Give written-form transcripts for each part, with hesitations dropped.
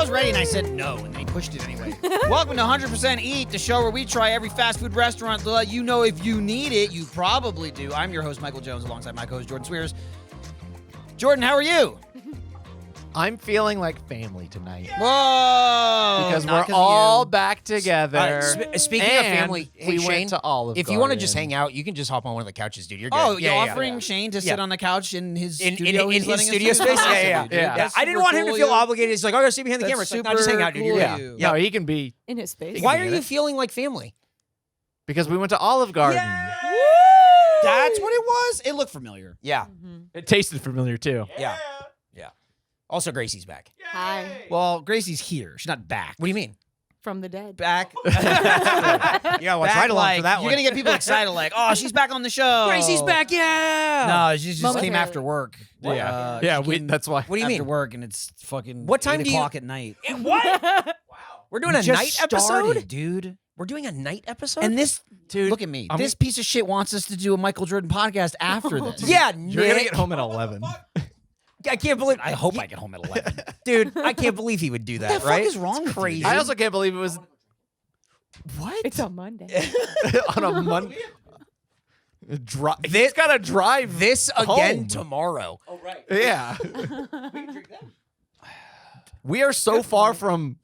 was ready, and I said no, and then he pushed it anyway. Welcome to 100% Eat, the show where we try every fast food restaurant to let you know if you need it. You probably do. I'm your host, Michael Jones, alongside my co-host, Jordan Swears. Jordan, how are you? I'm feeling like family tonight. Whoa! Because we're all back together. Speaking of family, hey, we Shane, went to Olive if you want to just hang out, you can just hop on one of the couches, dude. You're good. Oh, you're offering Shane to sit on the couch in his studio? In his studio space? Yeah. I didn't want him to feel obligated. He's like, I gotta sit behind the camera. It's like, no, just hang out, dude. You're good. No, he can be in his space. Why are you feeling like family? Because we went to Olive Garden. Yeah. That's what it was? It looked familiar. Yeah. It tasted familiar, too. Yeah. Also, Graysie's back. Hi. Well, Gracie's here. She's not back. What do you mean? From the dead. Back. Yeah, watch right along for that one. You're going to get people excited like, oh, she's back on the show. Gracie's back, yeah. No, she just came after work. That's why. What do you mean? After work, and it's fucking what time 8 do you... o'clock at night. What? Wow. We're doing a night episode? Dude. We're doing a night episode? And this, dude, look at me. This piece of shit wants us to do a Michael Jordan podcast after this. Yeah, You're going to get home at 11. I can't believe. I hope I get home at 11. Dude, I can't believe he would do that, What the right? fuck is wrong with crazy. you? I also can't believe it was... What? It's on Monday. on a Monday. He's got to drive this again home. tomorrow. Oh, right. Yeah. We can drink that. We are so far from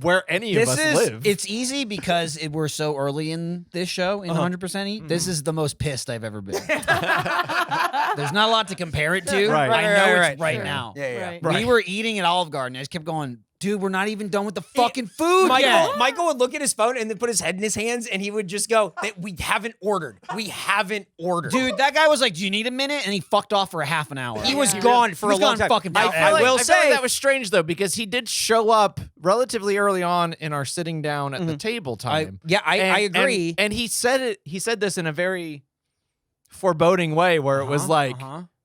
where any of us live. It's easy because we're so early in this show in 100% Eat. This is the most pissed I've ever been. There's not a lot to compare it to. Right. I know Right. it's right Sure. now. Yeah. Right. We were eating at Olive Garden. I just kept going, dude, we're not even done with the fucking food yet. Michael would look at his phone and then put his head in his hands and he would just go, we haven't ordered. We haven't ordered. Dude, that guy was like, do you need a minute? And he fucked off for a half an hour. He was gone for a long time. Fucking I I will feel like say that was strange though, because he did show up relatively early on in our sitting down at the table time. I agree. And he said it. He said this in a very foreboding way, where it was like,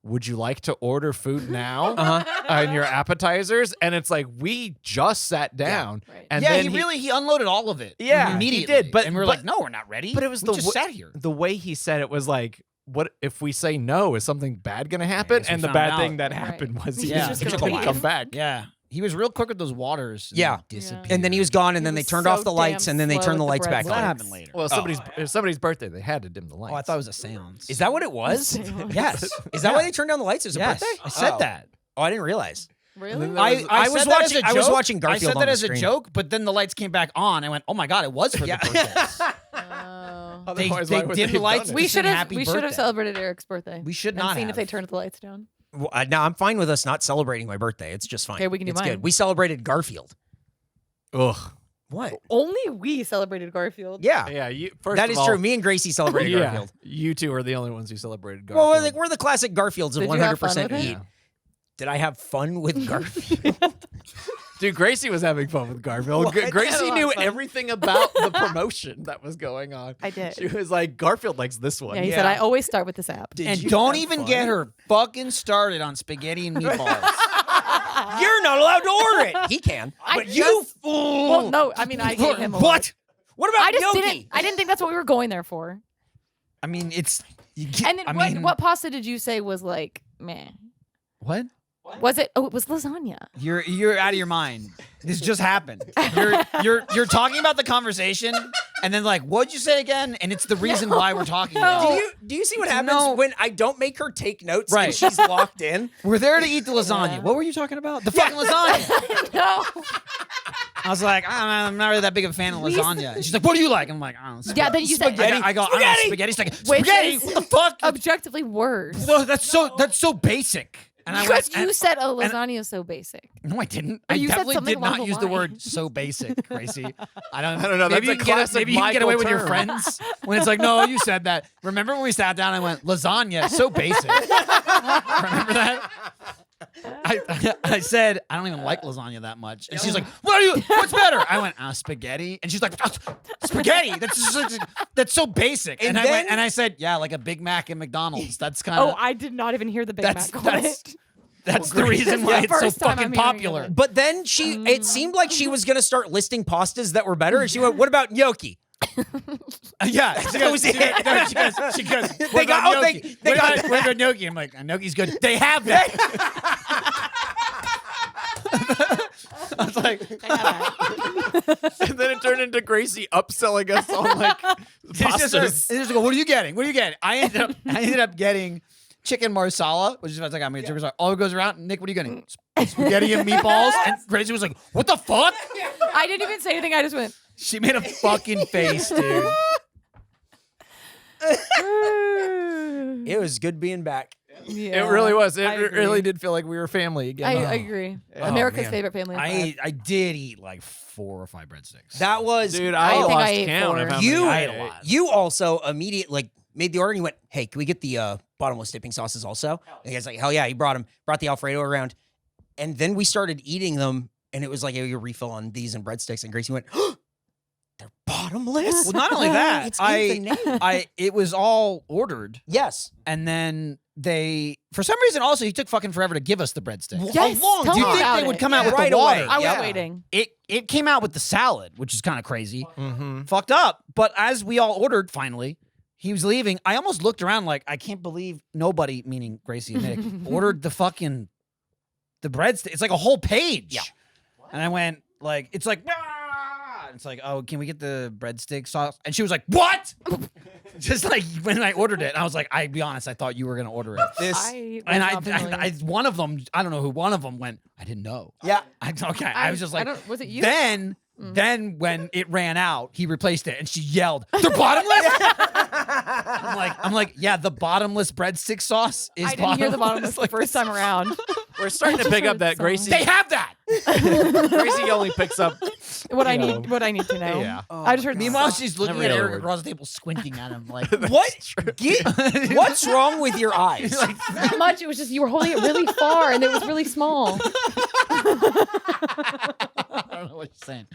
"Would you like to order food now?" And your appetizers, and it's like we just sat down, Right. and yeah, then he unloaded all of it. Yeah, he immediately. did, but- and we were but- like, no, we're not ready. But it was we just the sat here. the way he said it was like, "What if we say no? Is something bad going to happen?" guess we And the found bad out. thing that Right. happened was he Yeah. just He couldn't took a come while. back. Yeah, he was real quick with those waters. and Yeah. he disappeared. And then he was gone, and then He they was turned so off the lights, damn and then they slow turned the with lights the back What on. happened later? Well, it was somebody's birthday. They had to dim the lights. Oh, I thought it was a seance. Is that what it was? Seance. Yes. Is that why they turned down the lights? It was a Yes. birthday? I said that. Oh, I didn't realize. Really? I was said that as watching- a I was joke. watching Garfield I said on that the as a screen. joke, but then the lights came back on. I went, oh my god, it was for the birthdays. Oh. Otherwise, they why would dimmed they the lights. have done it? We should have. Happy We should have birthday. celebrated Eric's birthday. We should and not seen have. if they turned the lights down. Well, now, I'm fine with us not celebrating my birthday. It's just fine. Okay, we can do it's mine. good. We celebrated Garfield. Ugh. What? Only we celebrated Garfield. Yeah. Yeah. First That of is all, true. Me and Gracie celebrated yeah, Garfield. you two are the only ones who celebrated Garfield. Well, we're the classic Garfields of Did you have fun 100% with it? Eat. Did I have fun with Garfield? Dude, Graysie was having fun with Garfield. What? Gracie Yeah, knew fun. everything about the promotion that was going on. I did. She was like, Garfield likes this one. Yeah, he said I always start with this app. And you don't have even fun? get her fucking started on spaghetti and meatballs. You're not allowed to order it. He can. I But just- you fool. Well, no, I mean I gave him a lot. What? What about I just gnocchi? didn't. I didn't think that's what we were going there for. I mean, it's. You get, And then I mean, what pasta did you say was like meh? What? Was it? Oh, it was lasagna. You're out of your mind. This just happened. You're talking about the conversation, and then like, what'd you say again? And it's the reason why we're talking about it. Do you see what happens No. when I don't make her take notes Right. and she's locked in? We're there to eat the lasagna. Yeah. What were you talking about? The fucking lasagna. No. I was like, I'm not really that big of a fan of lasagna. And she's like, what do you like? I'm like, I don't know. Yeah, then you said Spaghetti. I go, I don't know, spaghetti. She's like, spaghetti. is What the fuck? objectively worse. No, that's so basic. And I Because went, you said a lasagna is so basic. no, I didn't. But I you said definitely something did not along the use the word lines. so basic, Graysie. I don't know. Maybe That's you a can get, classic maybe you can get away with your Michael friends when it's like, no, you said that. Remember when we sat down and went, lasagna, so basic. Remember that? I said, I don't even like lasagna that much. And she's like, what's better? I went, spaghetti. And she's like, spaghetti? That's so basic. And I went, and I said, yeah, like a Big Mac at McDonald's. That's kind of. Oh, I did not even hear the Big That's- Mac on it. That's the reason why the it's so first time fucking I'm hearing popular. it. But then it seemed like she was going to start listing pastas that were better. And she went, what about gnocchi? Yeah, she goes, She what They about got- oh, gnocchi? they What got- about- what about gnocchi? I'm like, gnocchi's good. They have that. I was like, And then it turned into Graysie upselling us on like it's just go, what are you getting? What are you getting? I ended up getting chicken marsala, which is like I'm gonna chicken marsala. All goes around. Nick, what are you getting? Spaghetti and meatballs. And Graysie was like, what the fuck? I didn't even say anything. I just went. She made a fucking face, dude. It was good being back. Yeah, It really was. It I agree. really did feel like we were family again. I agree. Oh, America's man. favorite family. of I five. I did eat like 4 or 5 breadsticks. That was Dude, I I think lost I ate count of 4. how You- many I I ate a ate. lot. You also immediately like made the order and you went, hey, can we get the bottomless dipping sauces also? And the guy's like, hell yeah, he brought the Alfredo around. And then we started eating them and it was like, hey, you refill on these and breadsticks. And Graysie went, oh, they're bottomless. Well, not only that, It's in the name. it was all ordered, Yes. and then they, for some reason, also he took fucking forever to give us the breadsticks. Yes, How long tell Do you me think about they would it. come out with Right the water? away. I was Yeah. waiting. It came out with the salad, which is kind of crazy, Mm-hmm. fucked up. But as we all ordered, finally, he was leaving. I almost looked around like I can't believe nobody, meaning Graysie and Nick, ordered the breadstick. It's like a whole page. Yeah. And I went like, it's like. It's like, oh, can we get the breadstick sauce? And she was like, what? Just like when I ordered it, I was like, I'll be honest, I thought you were gonna order it. I And was not familiar. one of them, I don't know who one of them went. I didn't know. Yeah. I was just like, was it you? then when it ran out, he replaced it, and she yelled, "They're bottomless!" I'm like, yeah, the bottomless breadstick sauce is I didn't hear the bottomless the Like, first time around. We're starting to pick up that Graysie. They have that. Graysie only picks up. What I You know. need, what I need to know. Yeah. I just heard. Meanwhile, she's looking Never at really Eric worked. across the table, squinting at him like, What's wrong with your eyes? not much. It was just you were holding it really far, and it was really small. I don't know what you're saying.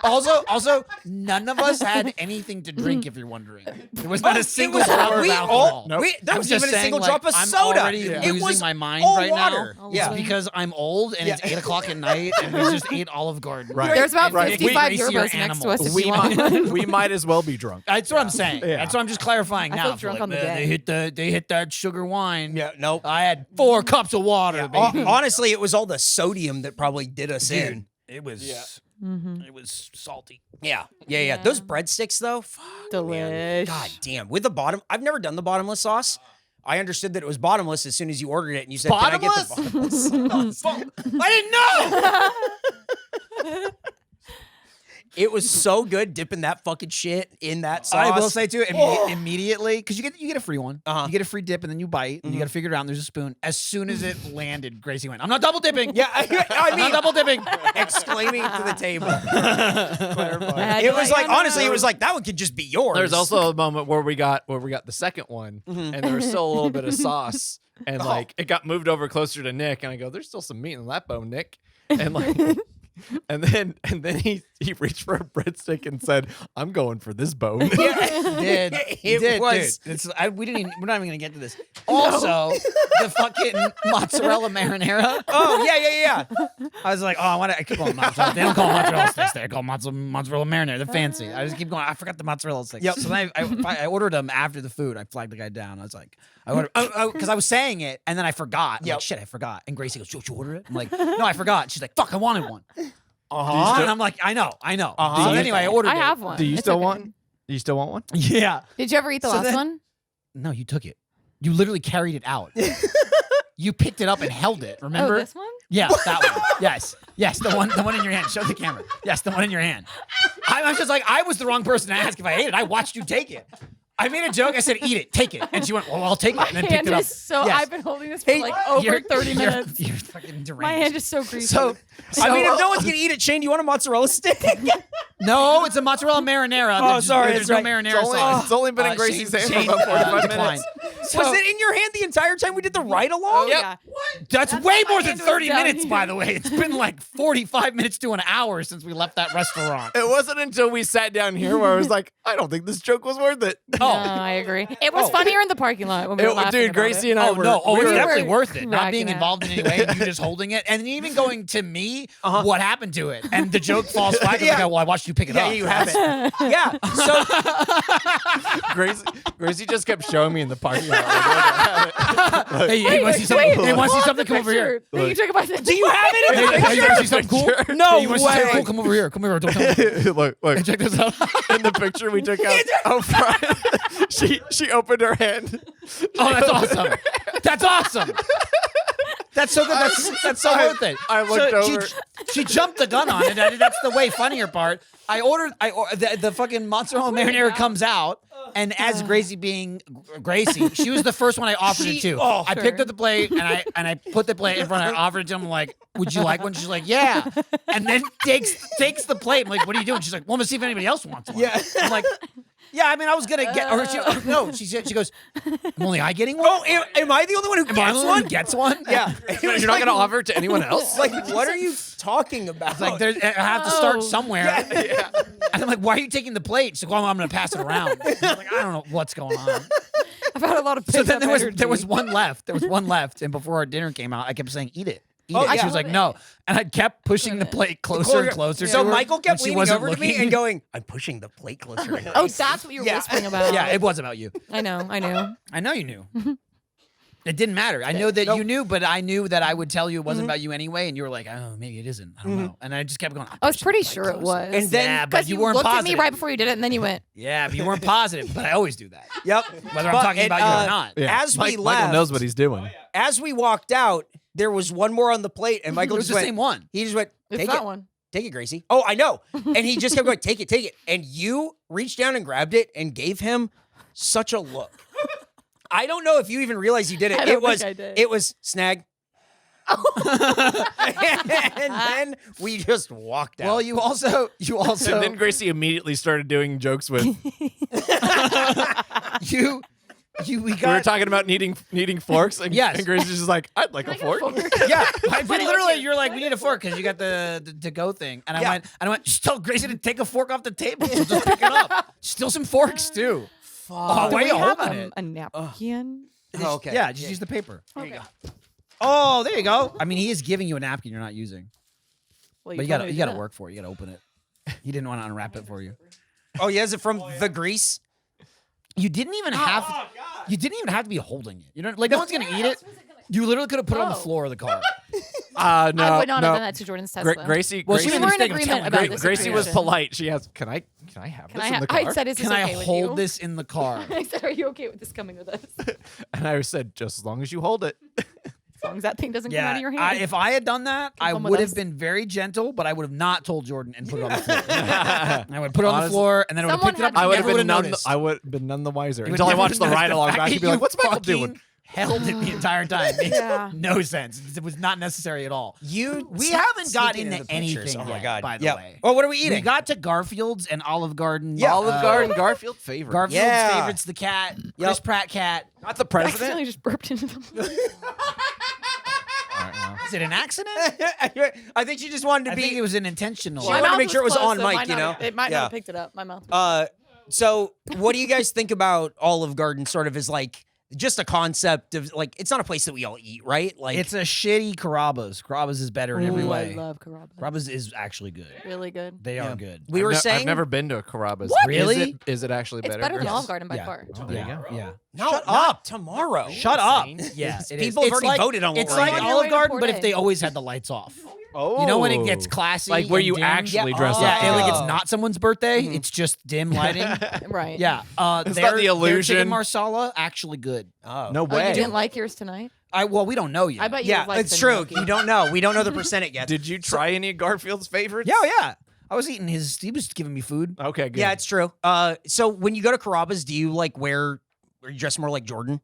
Also, none of us had anything to drink. If you're wondering, there was not a single drop of alcohol. Nope. There I was just even a saying, single like, drop of I'm soda. already It losing was my mind all right water. now. Yeah. It's because I'm old and it's 8 o'clock at night, and we just ate Olive Garden. Right. There's about Right. 55 We- yerbos next to us. If We you want. might as well be drunk. That's what I'm saying. Yeah. That's what I'm just clarifying I now. feel It's drunk like, on the man, day. They hit that sugar wine. Yeah, nope. I had 4 cups of water, baby. Honestly, it was all the sodium that probably did us in. It was Mhm. it was salty. Yeah. Yeah. Those breadsticks, though, fuck, man. Delish. God damn. With the bottom, I've never done the bottomless sauce. I understood that it was bottomless as soon as you ordered it, and you said, "Can I get the bottomless?" I didn't know. It was so good dipping that fucking shit in that sauce. I will say too, Oh. immediately, because you get a free one. Uh-huh. You get a free dip, and then you bite, and you got to figure it out. And there's a spoon. As soon as it landed, Graysie went, "I'm not double dipping." Yeah, I I'm mean, not double dipping. exclaiming to the table. had It to was let like, you honestly, know. it was like that one could just be yours. There's also a moment where we got the second one, Mhm. and there was still a little bit of sauce, and like it got moved over closer to Nick, and I go, "There's still some meat in that bone, Nick," and like. And then he reached for a breadstick and said, "I'm going for this bone." He did. He It did, was- dude. We're not even gonna get to this. Also, the fucking mozzarella marinara. Oh, yeah. I was like, I keep going mozzarella. They don't call them mozzarella sticks. They're called mozzarella marinara. They're fancy. I just keep going. I forgot the mozzarella sticks. Yep. So then I ordered them after the food. I flagged the guy down. I was like, I ordered because I was saying it and then I forgot. I'm Yep. like, shit, I forgot. And Graysie goes, "Did you order it?" I'm like, "No, I forgot." She's like, "Fuck, I wanted one." Uh-huh. And I'm like, I know. Uh-huh. So anyway, I ordered I it. have one. Do you It's still okay. want? Do you still want one? Yeah. Did you ever eat the So last then- one? No, you took it. You literally carried it out. You picked it up and held it. Remember? Oh, this one? Yeah, that one. Yes, the one in your hand. Show the camera. Yes, the one in your hand. I was just like, I was the wrong person to ask if I ate it. I watched you take it. I made a joke. I said, "Eat it, take it," and she went, "Well, I'll take it," My and then hand picked it up. is so. Yes. I've been holding this for Hey, like over You're- 30 you're- minutes. You're fucking deranged. My hand is so greasy. So I mean, if no one's gonna eat it, Shane, do you want a mozzarella stick? no, it's a mozzarella marinara. Oh, There's- sorry, there's that's no right. marinara sauce. It's only been in Graysie's hand for about 45 declined. minutes. So- Was it in your hand the entire time we did the ride along? Yep. Yeah. That's That's way why more my than hand was 30 down minutes, here. by the way. It's been like 45 minutes to an hour since we left that restaurant. It wasn't until we sat down here where I was like, I don't think this joke was worth it. No, I agree. It was funnier in the parking lot when we were laughing Dude, about Gracie it. and I Oh were. no! Oh, we it's were- definitely were worth it. Not cracking being up. involved in any way, you just holding it, and even going to me, what happened to it, and the joke falls flat. Yeah. Like, well, I watched you pick it Yeah, up. you have it. Yeah. So Graysie just kept showing me in the parking lot. Hey, you want to see something? Hey, want to see something? Come over here. You took a bite. Do you have it in Hey, the hey, you want to see something cool? No Hey, you want to see something way. cool? Come over here. Come over here. Don't tell me. look. Hey, check this out. In the picture we took out front, she opened her hand. Oh, that's awesome. That's awesome. That's so good. That's so worth it. I looked over. She jumped the gun on it. That's the way funnier part. I ordered the fucking mozzarella marinara comes out, and as Graysie being Graysie, she was the first one I offered it to. I picked up the plate and I put the plate in front of her. I offered it to him. I'm like, would you like one? She's like, yeah. And then takes the plate. I'm like, what are you doing? She's like, well, let's see if anybody else wants one. Yeah. I'm like, yeah, I mean, I was gonna get. Or she goes, am I getting one? Oh, am I the only one who Am I gets the one? one who gets one? Yeah. You're not gonna offer it to anyone else? Like, what are you talking about? It's like I have to start somewhere. And I'm like, why are you taking the plate? She's like, well, I'm going to pass it around. I'm like, I don't know what's going on. I've had a lot of So then pent-up there was energy. one left. There was one left. And before our dinner came out, I kept saying, eat it. Eat Oh, it. And yeah. she was like, no. And I kept pushing the plate closer and closer. So to her Michael kept when she leaning wasn't over to me looking. and going, I'm pushing the plate closer. to Oh, Graysie." that's what you were Yeah. whispering about. Yeah, it was about you. I know. I know you knew. It didn't matter. I know that you knew, but I knew that I would tell you it wasn't about you anyway. And you were like, oh, maybe it isn't. I don't know. And I just kept going. I was pretty sure it was. And then- yeah, but because you you weren't looked positive. at me right before you did it, and then you went. Yeah, but you weren't positive. But I always do that. Yep. Whether I'm talking about you or not. As we Michael left, knows what he's doing. as we walked out, there was one more on the plate, and Michael It was just the went, same one. He just went, It's take that it. one. Take it, Graysie. Oh, I know. And he just kept going, take it. And you reached down and grabbed it and gave him such a look. I don't know if you even realized you did it. I don't think I did. It was snag. And then we just walked out. Well, you also And then Graysie immediately started doing jokes with. we We were got talking about needing forks, and, Yes. and Graysie's just like, I'd like a fork. yeah. Literally, you're like, we need a fork because you got the to-go thing, and Yeah. I went, just tell Graysie to take a fork off the table. She'll just pick it up. Steal some forks too. Oh, Do why are we you have holding it? a napkin? Oh, okay. Yeah, just use the paper. There you go. Oh, there you go. I mean, he is giving you a napkin you're not using, Well, but you told me got to to do that. work for it. You got to open it. He didn't want to unwrap it for you. Oh, yeah, is it from the grease? You didn't even have. You didn't even have to be holding it. You know, like no one's gonna eat it. You literally could have put it on the Oh. floor of the car. No, I would not no. have done that to Jordan's Tesla. Gracie, Well, Gracie, she we were in mistake of agreement telling about Gracie. this. Gracie was situation. polite. She has, can I have Can this I in the car? I said, is this Can I okay with hold you? this in the car? I said, are you okay with this coming with us? As And I said, just as long as you hold it. long as that thing doesn't come out of your hand. if I had done that, I come with would us. have been very gentle, but I would have not told Jordan and put it on the floor. I would put it on the Honestly, floor, and then I would have someone picked it up. had And to I would never have been none. noticed. I would have been none the wiser You would until I never watched the notice ride along fact back. that You'd be like, you "What's Michael fucking doing?" Held it the entire time. Makes Yeah. no sense. It was not necessary at all. We haven't gotten into anything Oh, my yet, God. by the Yeah. way. Oh, what are we We eating? got to Garfields and Olive Garden. Yeah. Olive Garden, Garfield favorite. Garfield's Yeah. favorite's the cat. Chris Pratt cat. Not the I president. accidentally just burped into them. All right, well. Is it an accident? I think she just wanted to I be. think it was an intentional. She My wanted to mouth make sure it was closed, on so it mic, might you not- know? It might Yeah. not have picked it up. My mouth. So what do you guys think about Olive Garden sort of as like just a concept of like, it's not a place that we all eat, right? Like It's a shitty Carrabba's. Carrabba's is better in every Ooh, way. I love Carrabba's. Carrabba's is actually good. Really good. They are good. we were saying. I've never been to a Carrabba's. What? Really? Is it actually It's better? better than Yes. Olive Garden by Yeah. far. Oh, there you Yeah, go. yeah. No, Shut not up. tomorrow. Shut up. Insane. Yeah, it is. People have It's already like, voted on what It's we're like eating. On your Olive way to Garden, but if Port they A. always had the lights off. Oh, You know when it gets classy, like where and you dim? actually Yeah. dress Oh. up. Yeah, and like Oh. it's not someone's birthday. It's just dim lighting. Right. Yeah, It's their, not the their illusion. chicken marsala actually good. Oh. No Oh, way. you didn't like yours tonight? Well, we don't know yet. I bet you Yeah, would like it's the true. gnocchi. You don't know. We don't know the percentage yet. Did you try any of Garfield's favorites? Yeah. I was eating his. He was giving me food. Okay, good. Yeah, it's true. So when you go to Carrabba's, do you like wear? Or you dress more like Jordan?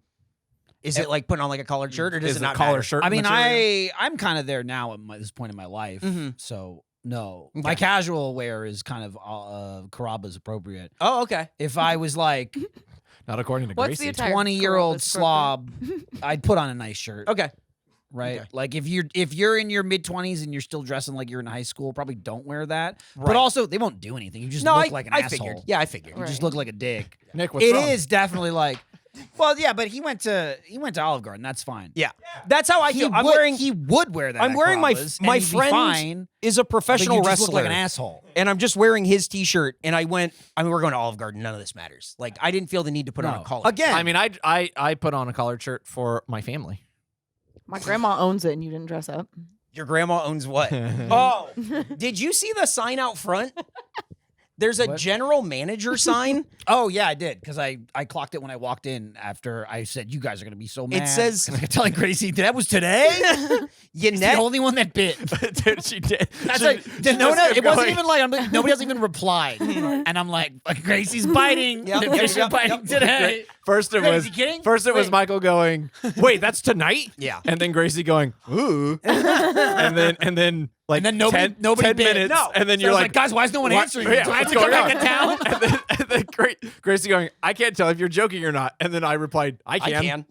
Is it like putting on like a collared shirt, or does Is it the not collar matter? shirt I mean, material? I'm kind of there now at this point in my life. Mhm. So no, Okay. my casual wear is kind of Carrabba's appropriate. Oh, okay. If I was like Not according to What's Graysie. the attire? 20-year-old Carrabba's slob, I'd put on a nice shirt. Okay. Right? Okay. Like if you're in your mid-20s and you're still dressing like you're in high school, probably don't wear that. Right. But also, they won't do anything. You just No, look I, like an I asshole. figured. Yeah, I figured. You just Right. look like a dick. Nick, what's It wrong? is definitely like Well, yeah, but he went to Olive Garden. That's fine. Yeah, that's how I feel. He would wear that. I'm at wearing Carrabba's, and my he'd be friend fine, is a but professional you just wrestler, look like an asshole. and I'm just wearing his T-shirt. And we're going to Olive Garden. None of this matters. Like I didn't feel the need to put on a collar. Again, I mean, I put on a collared shirt for my family. My grandma owns it, and you didn't dress up. Your grandma owns what? Oh, did you see the sign out front? There's a general manager sign. oh yeah, I did because I clocked it when I walked in after I said you guys are gonna be so mad. It says- 'Cause I'm telling Graysie that was today. It's the only one that bit. Dude, she did. That's She- like she just Denona. kept It wasn't going. even like nobody else even replied, and I'm like Gracie's biting. Yep, The yep, fish are yep, biting yep. today. First it Wait, was is he kidding? First it was Wait. Michael going, "Wait, that's tonight?" Yeah. And then Graysie going, "Ooh." and then like And then nobody 10 bit. minutes. No. And then So you're I was like, guys, why is no one "What? answering? Yeah, Do I have what's to come going back on?" to town? and then Graysie going, "I can't tell if you're joking or not." And then I replied, "I can."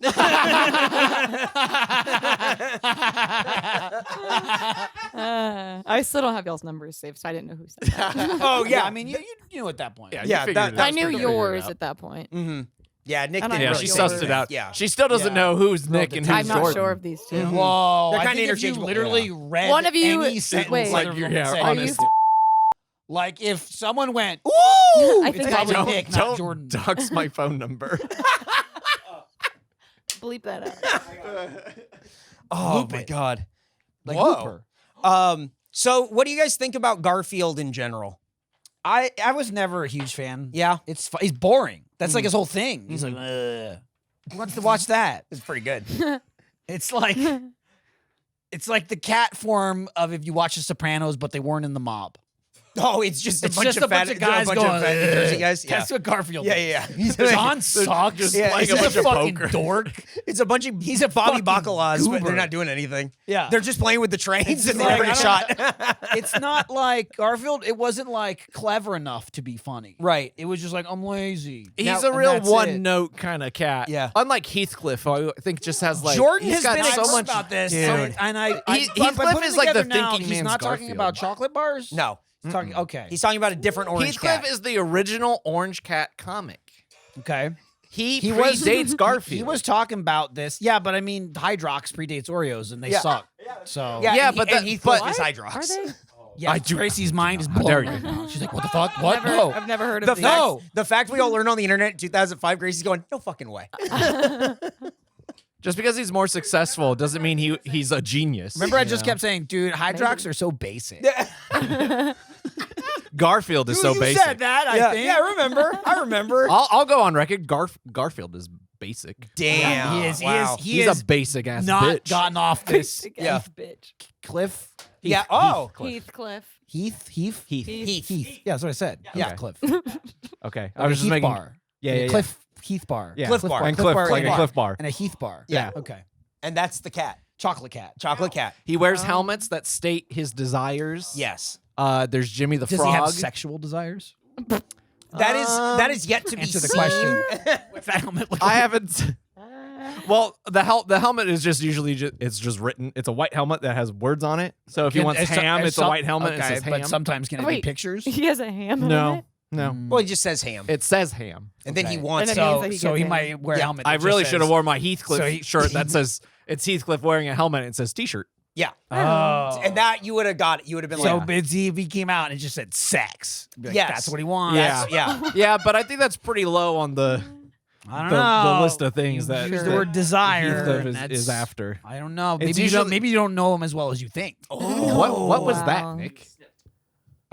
I still don't have y'all's numbers saved, so I didn't know who said that. Oh Yeah, yeah. I mean you knew at that point. Yeah, Yeah, you figured that- it out. I knew You figured it yours out. at that point. Mm-hmm. Yeah, Nick And I didn't Yeah, know really she yours. sussed it out. Yeah. She still doesn't Yeah. know who's Nick and who's I'm not Jordan. sure of these two. Whoa, They're I kinda think if you interchangeable. literally read One of you- any sentence wait. like Like, you're yeah, saying, honest. like if someone went, ooh, I it's think I probably know. Nick, not Don't Jordan. dox my phone number. Bleep that out. Oh Loop my it. god. Like Whoa. Hooper. So what do you guys think about Garfield in general? I was never a huge fan. Yeah, He's boring. That's like his whole thing. He's like, who wants to watch that? it's pretty good. It's like the cat form of if you watch The Sopranos, but they weren't in the mob. Oh, it's just a It's bunch just of a bunch fat, of guys a bunch going, of fat New Jersey guys. Yeah, That's what Garfield yeah, is. yeah. He's John sucks. just Yeah, playing he's a bunch a of fucking poker. dork. It's a bunch of He's a Bobby fucking Bacalas, but they're goober. not doing anything. Yeah. They're just playing with the trains and they like, never get I shot. It's not like Garfield. It wasn't like clever enough to be funny. Right. It was just like, I'm lazy. He's Now- a and real that's it. one-note kind of cat. Yeah. Unlike Heathcliff, who I think just has like Jordan he's has got been so so much about this. Dude. And I Heathcliff put it is like the together now, thinking He's man's not talking Garfield. about chocolate bars. No. He's talking. Okay. He's talking about a different orange Heathcliff cat. is the original Orange Cat comic. Okay. He was- predates Garfield. He was talking about this. Yeah, but I mean, Hydrox predates Oreos, and they Yeah. suck. So Yeah, and but and that- Heathcliff but- is Are Hydrox. they? yeah, I do- Gracie's mind is How blown dare you. right now. She's like, "What the fuck? What? Never, No." I've never heard The of these. fact, No. the fact we all learned on the internet in 2005, Gracie's going, no fucking way. Just because he's more successful doesn't mean he's a genius. Remember, I just kept saying, "Dude, Hydrox are so basic." Garfield is so you basic. said that. I Yeah, think. yeah, I remember. I remember. I'll go on record. Garfield is basic. Damn. He is. Wow. He He's is a basic ass not bitch. gotten off this. Big Yeah. ass bitch. Cliff. Yeah. Oh. Heathcliff. Heath. Heath. Yeah, that's what I said. Yeah. Cliff. Okay, I was just Heath making. bar. Yeah, yeah, yeah. Cliff. Heath bar. Yeah. Cliff bar. And Cliff, bar, like bar. a Cliff bar. And a Heath bar. Yeah. Okay. And that's the cat. Chocolate cat. Chocolate cat. He wears helmets that state his desires. Yes. There's Jimmy the Does Frog. he have sexual desires? That is yet to be Answer the seen. question. What's that helmet look I like? haven't. Well, the helmet is just usually it's just written. It's a white helmet that has words on it. So if he wants ham, it's a white helmet. Okay, and it says ham. but sometimes can it be Wait. pictures? He has a ham in no, it. no. Well, he just says ham. It says ham. And then he Okay. wants And then to. means that he So gets he ham. might wear a Yeah. helmet. I that really just should have says- worn my Heathcliff So he- shirt that says it's Heathcliff wearing a helmet and it says T-shirt. Yeah. Oh. And that you would have got it. You would have been So like, busy if he came out and it just said sex. Be like, Yes. That's what he wants. Yeah. yeah. Yeah, but I think that's pretty low on the I don't the know. list of things that Use that the word desire. Heathcliff and is that's- after. I don't know. It's Maybe you don't know him as well as you think. What was that, Wow. Nick?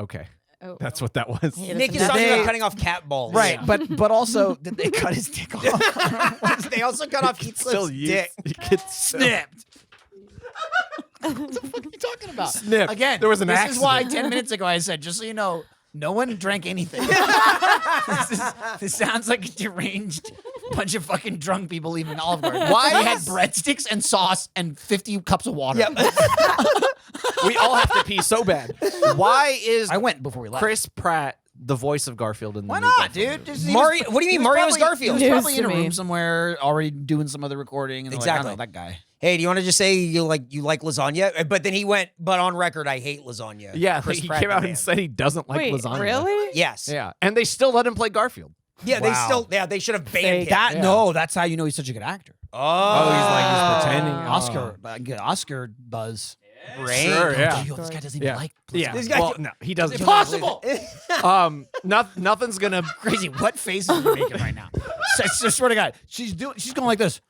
Okay, Oh. that's what that was. He Nick is doesn't talking They- about cutting off cat balls. Right, but also did they cut his dick off? They also cut off Heathcliff's dick. You get Snipped. What the fuck are you talking about? Snipped. Again, There was an this accident. is why 10 minutes ago I said, just so you know, no one drank anything. This sounds like a deranged bunch of fucking drunk people leaving Olive Garden. Why They had is- breadsticks and sauce and 50 cups of water. Yep. We all have to pee so bad. Why is I went before we left. Chris Pratt the voice of Garfield in the Why new not, Garfield dude? movie? Just- he Mario. was- What do you he mean was Mario's probably- Garfield? He was probably News in a to room me. somewhere already doing some other recording. And they're like, I Exactly. know that guy. Hey, do you want to just say you like lasagna? But then he went, but on record, I hate lasagna. Yeah, Chris he Pratt, came the out man. and said he doesn't like Wait, lasagna. really? Yes. Yeah, and they still let him play Garfield. Yeah, they should have banned him. That no, that's how you know he's such a good actor. Oh, he's pretending. Oscar buzz. Great. Sure, yeah. Yo, this guy doesn't even like. Yeah. This guy- Well, no, he doesn't. Impossible. Nothing's gonna. Crazy. What faces are you making right now? I swear to God, she's going like this.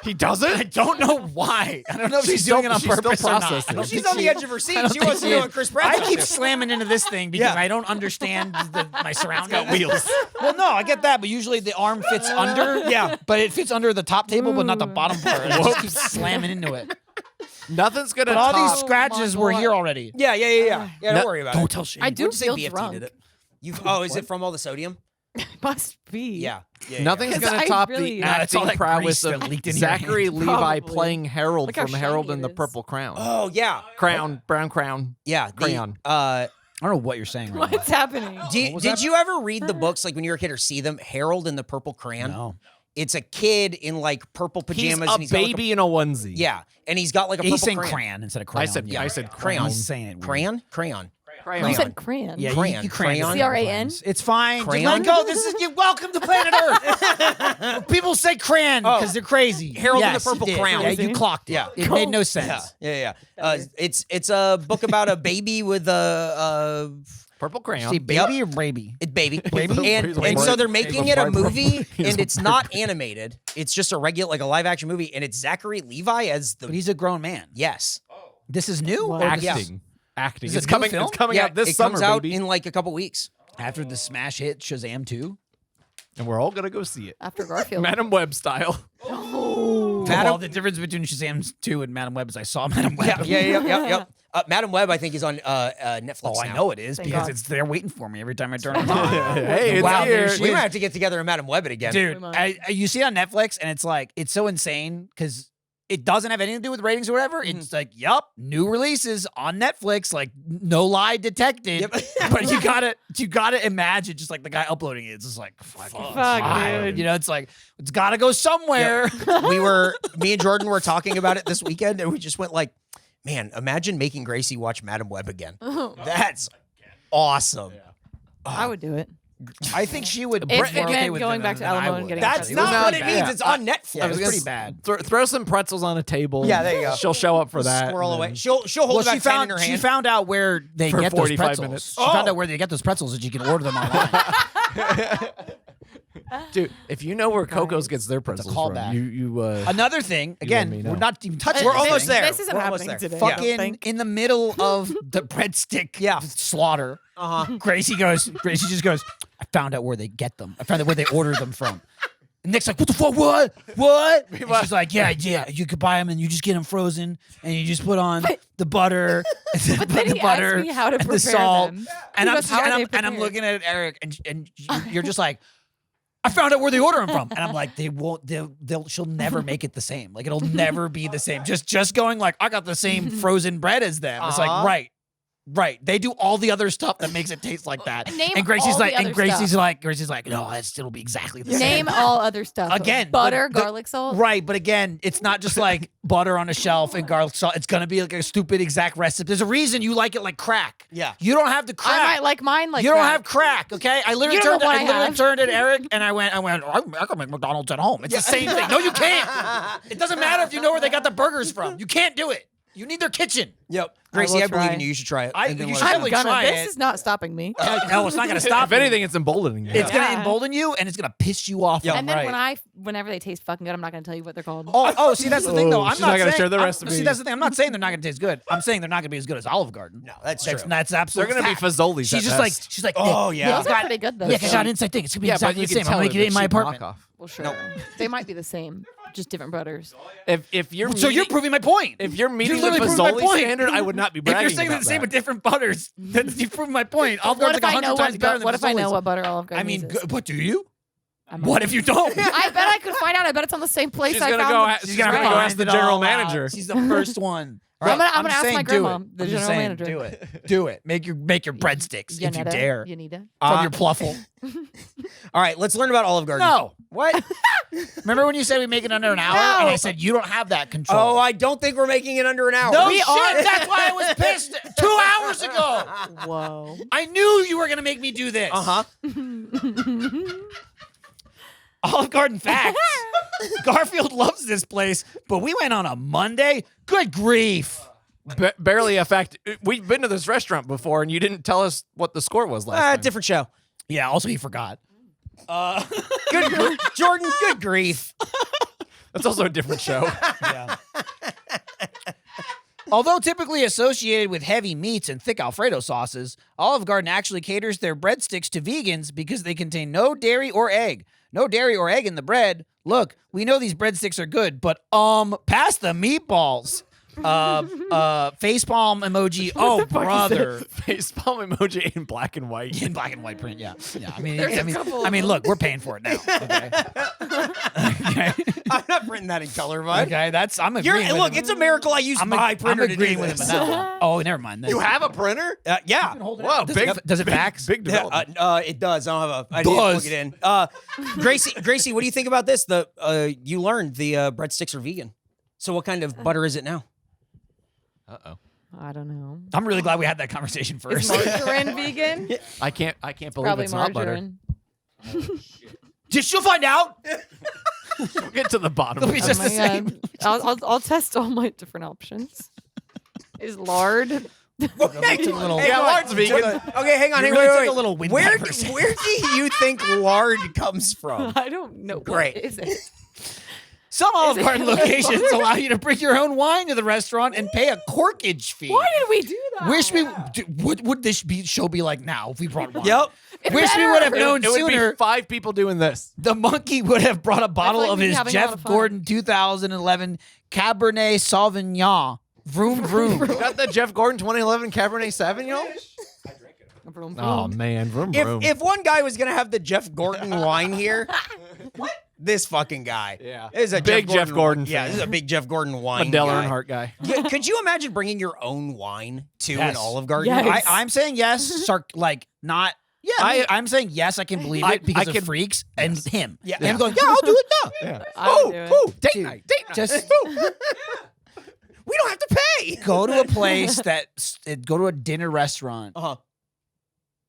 He doesn't. I don't know why. I don't know if she's doing it on purpose or not. processing. I don't She's think on the edge of her seat. I don't She think wants to she know is. what Chris Pratt's I up keep to. slamming into this thing because Yeah. I don't understand my surroundings. got wheels. Well, no, I get that, but usually the arm fits under. Yeah. But it fits under the top table, but not the bottom part. And I just keep slamming into it. Nothing's gonna. But all top. these scratches my were God. here already. Yeah, don't No, worry about Don't it. tell Shane. I do What'd you say feel BFT drunk. did it? Is it from all the sodium? Must be. Yeah. Nothing's 'Cause gonna I top really- the Yeah, it's all acting that prowess grease of that leaked in your Zachary hand. Levi Probably. playing Harold Look how from Harold shiny and it the is. Purple Crown. Oh yeah. Brown crown. Yeah. Crayon. I don't know what you're saying right What's happening? Did you ever read the books like when you were a kid or see them? Harold and the Purple Crayon. No. It's a kid in like purple He's pajamas. a and he's got, like, baby in a onesie. yeah, and he's got like a purple He's saying crayon. crayon instead of crayon. I said Crayon. He's saying it weird. Crayon. Crayon. You said crayon. Yeah, Crayon. you crayon. Crayon. C-R-A-N? It's fine. Crayon? Just let go. This is you. Welcome to planet Earth. People say crayon because they're crazy. Harold and the Yes, you Purple did. Crayon. Yeah, you clocked it. Yeah. It made no sense. Yeah. It's a book about a baby with a Purple crayon. See, baby or baby? It's baby. Baby? And so they're making it a movie, He's and a it's not animated. It's just a regular, like a live action movie, and it's Zachary Levi as But the he's a grown man. yes. This is new. Wow. Or this- Acting. Acting. Is it It's new coming. film? It's coming Yeah, out this it summer, comes out baby. in like a couple weeks. after the smash hit Shazam 2. And we're all gonna go see it. After Garfield. Madam Web style. Well, the difference between Shazam 2 and Madam Web is I saw Madam Web. Yep. Madam Web, I think, is on Netflix. Oh, I now. know it is Thank because God. it's they're waiting for me every time I turn it on. Hey, it's Wow, here. there she We is. might have to get together and Madam Web it again. Dude, We might. you see it on Netflix and it's like it's so insane because it doesn't have anything to do with ratings or whatever. Mm-hmm. It's like, yup, new releases on Netflix, like no lie detected. Yep. But you gotta imagine just like the guy uploading it. It's just like fuck, dude. you know, it's like it's gotta go somewhere. Me and Jordan were talking about it this weekend, and we just went like, man, imagine making Graysie watch Madam Web again. That's awesome. I would do it. I think she would. If be it more okay meant with going it back than to I Alamo and would. getting That's It not was what really it means. bad. It's on Netflix. Yeah, it was gonna pretty s- bad. Throw some pretzels on a table. Yeah, there you go. She'll show up for that. Squirrel and away. then- She'll hold Well, about she 10 found in her she hand. found out where they For get those 45 pretzels. minutes. She found out where they get those pretzels, and she can order them online. Dude, if you know where Coco's gets their pretzels callback. from, you Another thing, let me again, know. we're not even touching. We're this almost thing. there. This isn't We're almost happening there. today. I don't Fucking think. in the middle of the breadstick slaughter. Graysie just goes, I found out where they get them. I found out where they order them from. And Nick's like, what the fuck? What? And she's like, yeah. You could buy them and you just get them frozen and you just put on the butter, But then he asked me how to and prepare the salt. them. And He I'm goes, "How are they and I'm prepared?" looking at Eric and you're just like, I found out where they order them from, and I'm like, they won't. She'll never make it the same. Like it'll never be the same. Just going like, I got the same frozen bread as them. It's like right. They do all the other stuff that makes it taste like that. Name And Gracie's all like, the and other Gracie's stuff. like, no, it'll be exactly the same. Name all other stuff. Again, butter, the- garlic salt. Right, but again, it's not just like butter on a shelf and garlic salt. It's gonna be like a stupid exact recipe. There's a reason you like it like crack. Yeah. You don't have the crack. I might like mine like you don't that. have crack, okay? I literally You don't turned. know what I I literally have. turned at Eric and I went. I can make McDonald's at home. It's the same thing. No, you can't. It doesn't matter if you know where they got the burgers from. You can't do it. You need their kitchen. Yep. I Gracie, will I believe try. in you. You should try it. You And then should let us totally know. I'm gonna. try This it. is not stopping me. No, it's not gonna stop. if anything, it's emboldening you. it's gonna Yeah. embolden you and it's gonna piss you off. Yeah. And then right. whenever they taste fucking good, I'm not gonna tell you what they're called. Oh, see, that's the thing, though. I'm she's not gonna saying, share the I'm- recipe. See, that's the thing. I'm not saying they're not gonna taste good. I'm saying they're not gonna be as good as Olive Garden. No, that's That's true. that's They're absolutely. gonna be fact. Fazoli's. She's at just best. like, Oh, yeah. Those are pretty good though. yeah, because I got an inside thing. It's gonna be yeah, exactly but you the can same. I'm tell gonna make it in my cheap apartment. knockoff. Well, sure. They might be the same, just different butters. If you're So you're meeting- proving my point. if you're meeting the literally proved my Fazoli point. standard, I would not be If bragging you're saying they're about the same that. with different butters, then you've proven my point. Olive What Garden's if like I 100 know times better what? than What if I know Fazoli's. what butter Olive Garden I mean, uses? but do you? I'm What not- if you don't? I bet I could find out. I bet it's on the same place She's I gonna found go. them. She's gonna go ask the find it general all out. manager. She's the first one. I'm gonna just ask my saying, do grandma, it. the I'm just general saying, manager. Do it. Do it. Make your breadsticks if you dare You need it. from your pluffle. All right, let's learn about Olive Garden. No. What? Remember when you said we make it under an hour? No. And I said, you don't have that control. Oh, I don't think we're making it under an hour. no We shit. are. That's why I was pissed 2 hours ago. Whoa. I knew you were going to make me do this. Uh-huh. Olive Garden facts. Garfield loves this place, but we went on a Monday. Good grief. Barely a fact. We've been to this restaurant before, and you didn't tell us what the score was last time. Different show. Yeah, also he forgot. Jordan, good grief. That's also a different show. Yeah. Although typically associated with heavy meats and thick Alfredo sauces, Olive Garden actually caters their breadsticks to vegans because they contain no dairy or egg. No dairy or egg in the bread. Look, we know these breadsticks are good, but pass the meatballs. Facepalm emoji. Oh, brother. Facepalm emoji in black and white. In black and white print, yeah. Yeah. I mean, There's a I mean, couple I of mean, them. look, we're paying for it now. Okay. Okay. I'm not printing that in color, bud. Okay, I'm You're, agreeing with look, him. it's a miracle I used my printer I'm agreeing to do with him this. on that one. Oh, never mind. You have a printer? Yeah. Whoa, Does it fax? Big Yeah, development. it does. I don't have a. I didn't plug it in. Graysie, what do you think about this? You learned the breadsticks are vegan. So what kind of butter is it now? Uh-oh. I don't know. I'm really glad we had that conversation Is first. margarine vegan? I can't believe Probably it's not butter. margarine. Just you'll find out. We'll get to the bottom. It'll of be it. just Oh the my same. God. I'll test all my different options. Is lard? Okay, Yeah, lard's vegan. Okay, hang on. You Hey, really wait, took wait. a little wind Where pipers. where do you think lard comes from? I don't know. Great. What is it? Some Olive Is it Garden really locations hard? allow you to bring your own wine to the restaurant and pay a corkage fee. Why did we do that? Wish we would this show be like now if we brought wine? Yep. It Wish we better. would have known It would sooner. be 5 people doing this. The monkey would have brought a bottle like of we've been his having a lot Jeff of fun. Gordon 2011 Cabernet Sauvignon. Vroom vroom. Got the Jeff Gordon 2011 Cabernet Sauvignon? Vroom, vroom. Oh, man. Vroom, vroom. If one guy was gonna have the Jeff Gordon wine here, this fucking guy. Yeah. This is a Big Jeff Gordon Yeah, fan. this is a big Jeff Gordon wine. Dale guy. Earnhardt guy. Yeah, could you imagine bringing your own wine to Yes. an Olive Garden? Yes. I'm saying yes, not. Yeah, I'm saying yes. I can believe I- it because I of can- freaks and him. Yeah. and him going, yeah, I'll do it now. Yeah. I would do it. Date Dude, night. Date night. Just We don't have to pay. go to a place go to a dinner restaurant. Uh-huh.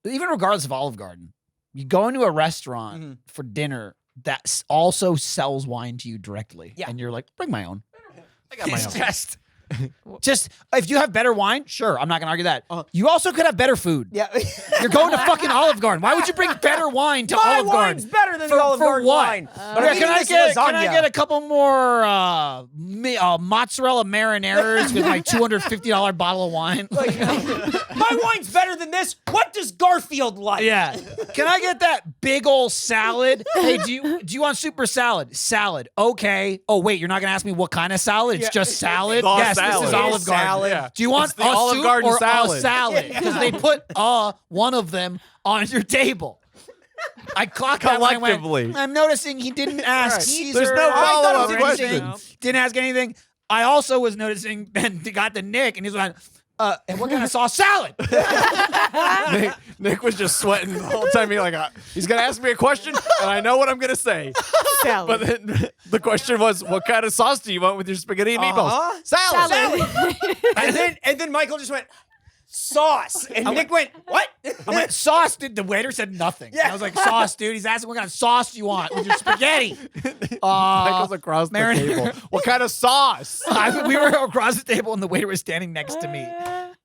Even regardless of Olive Garden, you go into a restaurant Mhm. for dinner that also sells wine to you directly. Yeah. And you're like, bring my own. I got my It's own. just if you have better wine, sure, I'm not gonna argue that. Uh-huh. You also could have better food. Yeah. You're going to fucking Olive Garden. Why would you bring better wine to My Olive wine's Garden? better than For- the Olive for Garden what? wine. Uh, But Yeah, I'm can I eating this get lasagna. a couple more mozzarella marinaras with my $250 bottle of wine? My wine's better than this. What does Garfield like? Yeah. Can I get that big old salad? Hey, do you want super salad? Salad. Okay. Oh wait, you're not gonna ask me what kind of salad? It's just salad. The Yes, salad. this is It is Olive Garden. salad. Yeah. Do you want It's the a Olive soup Garden or salad. a salad? Because they put one of them on your table. I clocked that when I went, Collectively. I'm noticing he didn't ask Right. Caesar. There's no I thought it was follow-up interesting. questions. Didn't ask anything. I also was noticing and got the Nick, and he's like, and what kind of sauce? Salad. Nick was just sweating the whole time. He's going to ask me a question, and I know what I'm going to say. Salad. But then the question was, what kind of sauce do you want with your spaghetti and meatballs? Uh-huh. Salad. And then Michael just went, sauce. And Nick went, what? I went, sauce, dude. The waiter said nothing. Yeah. I was like, sauce, dude. He's asking what kind of sauce do you want with your spaghetti. Michael's across the Marinara. table. What kind of sauce? We were across the table and the waiter was standing next to me.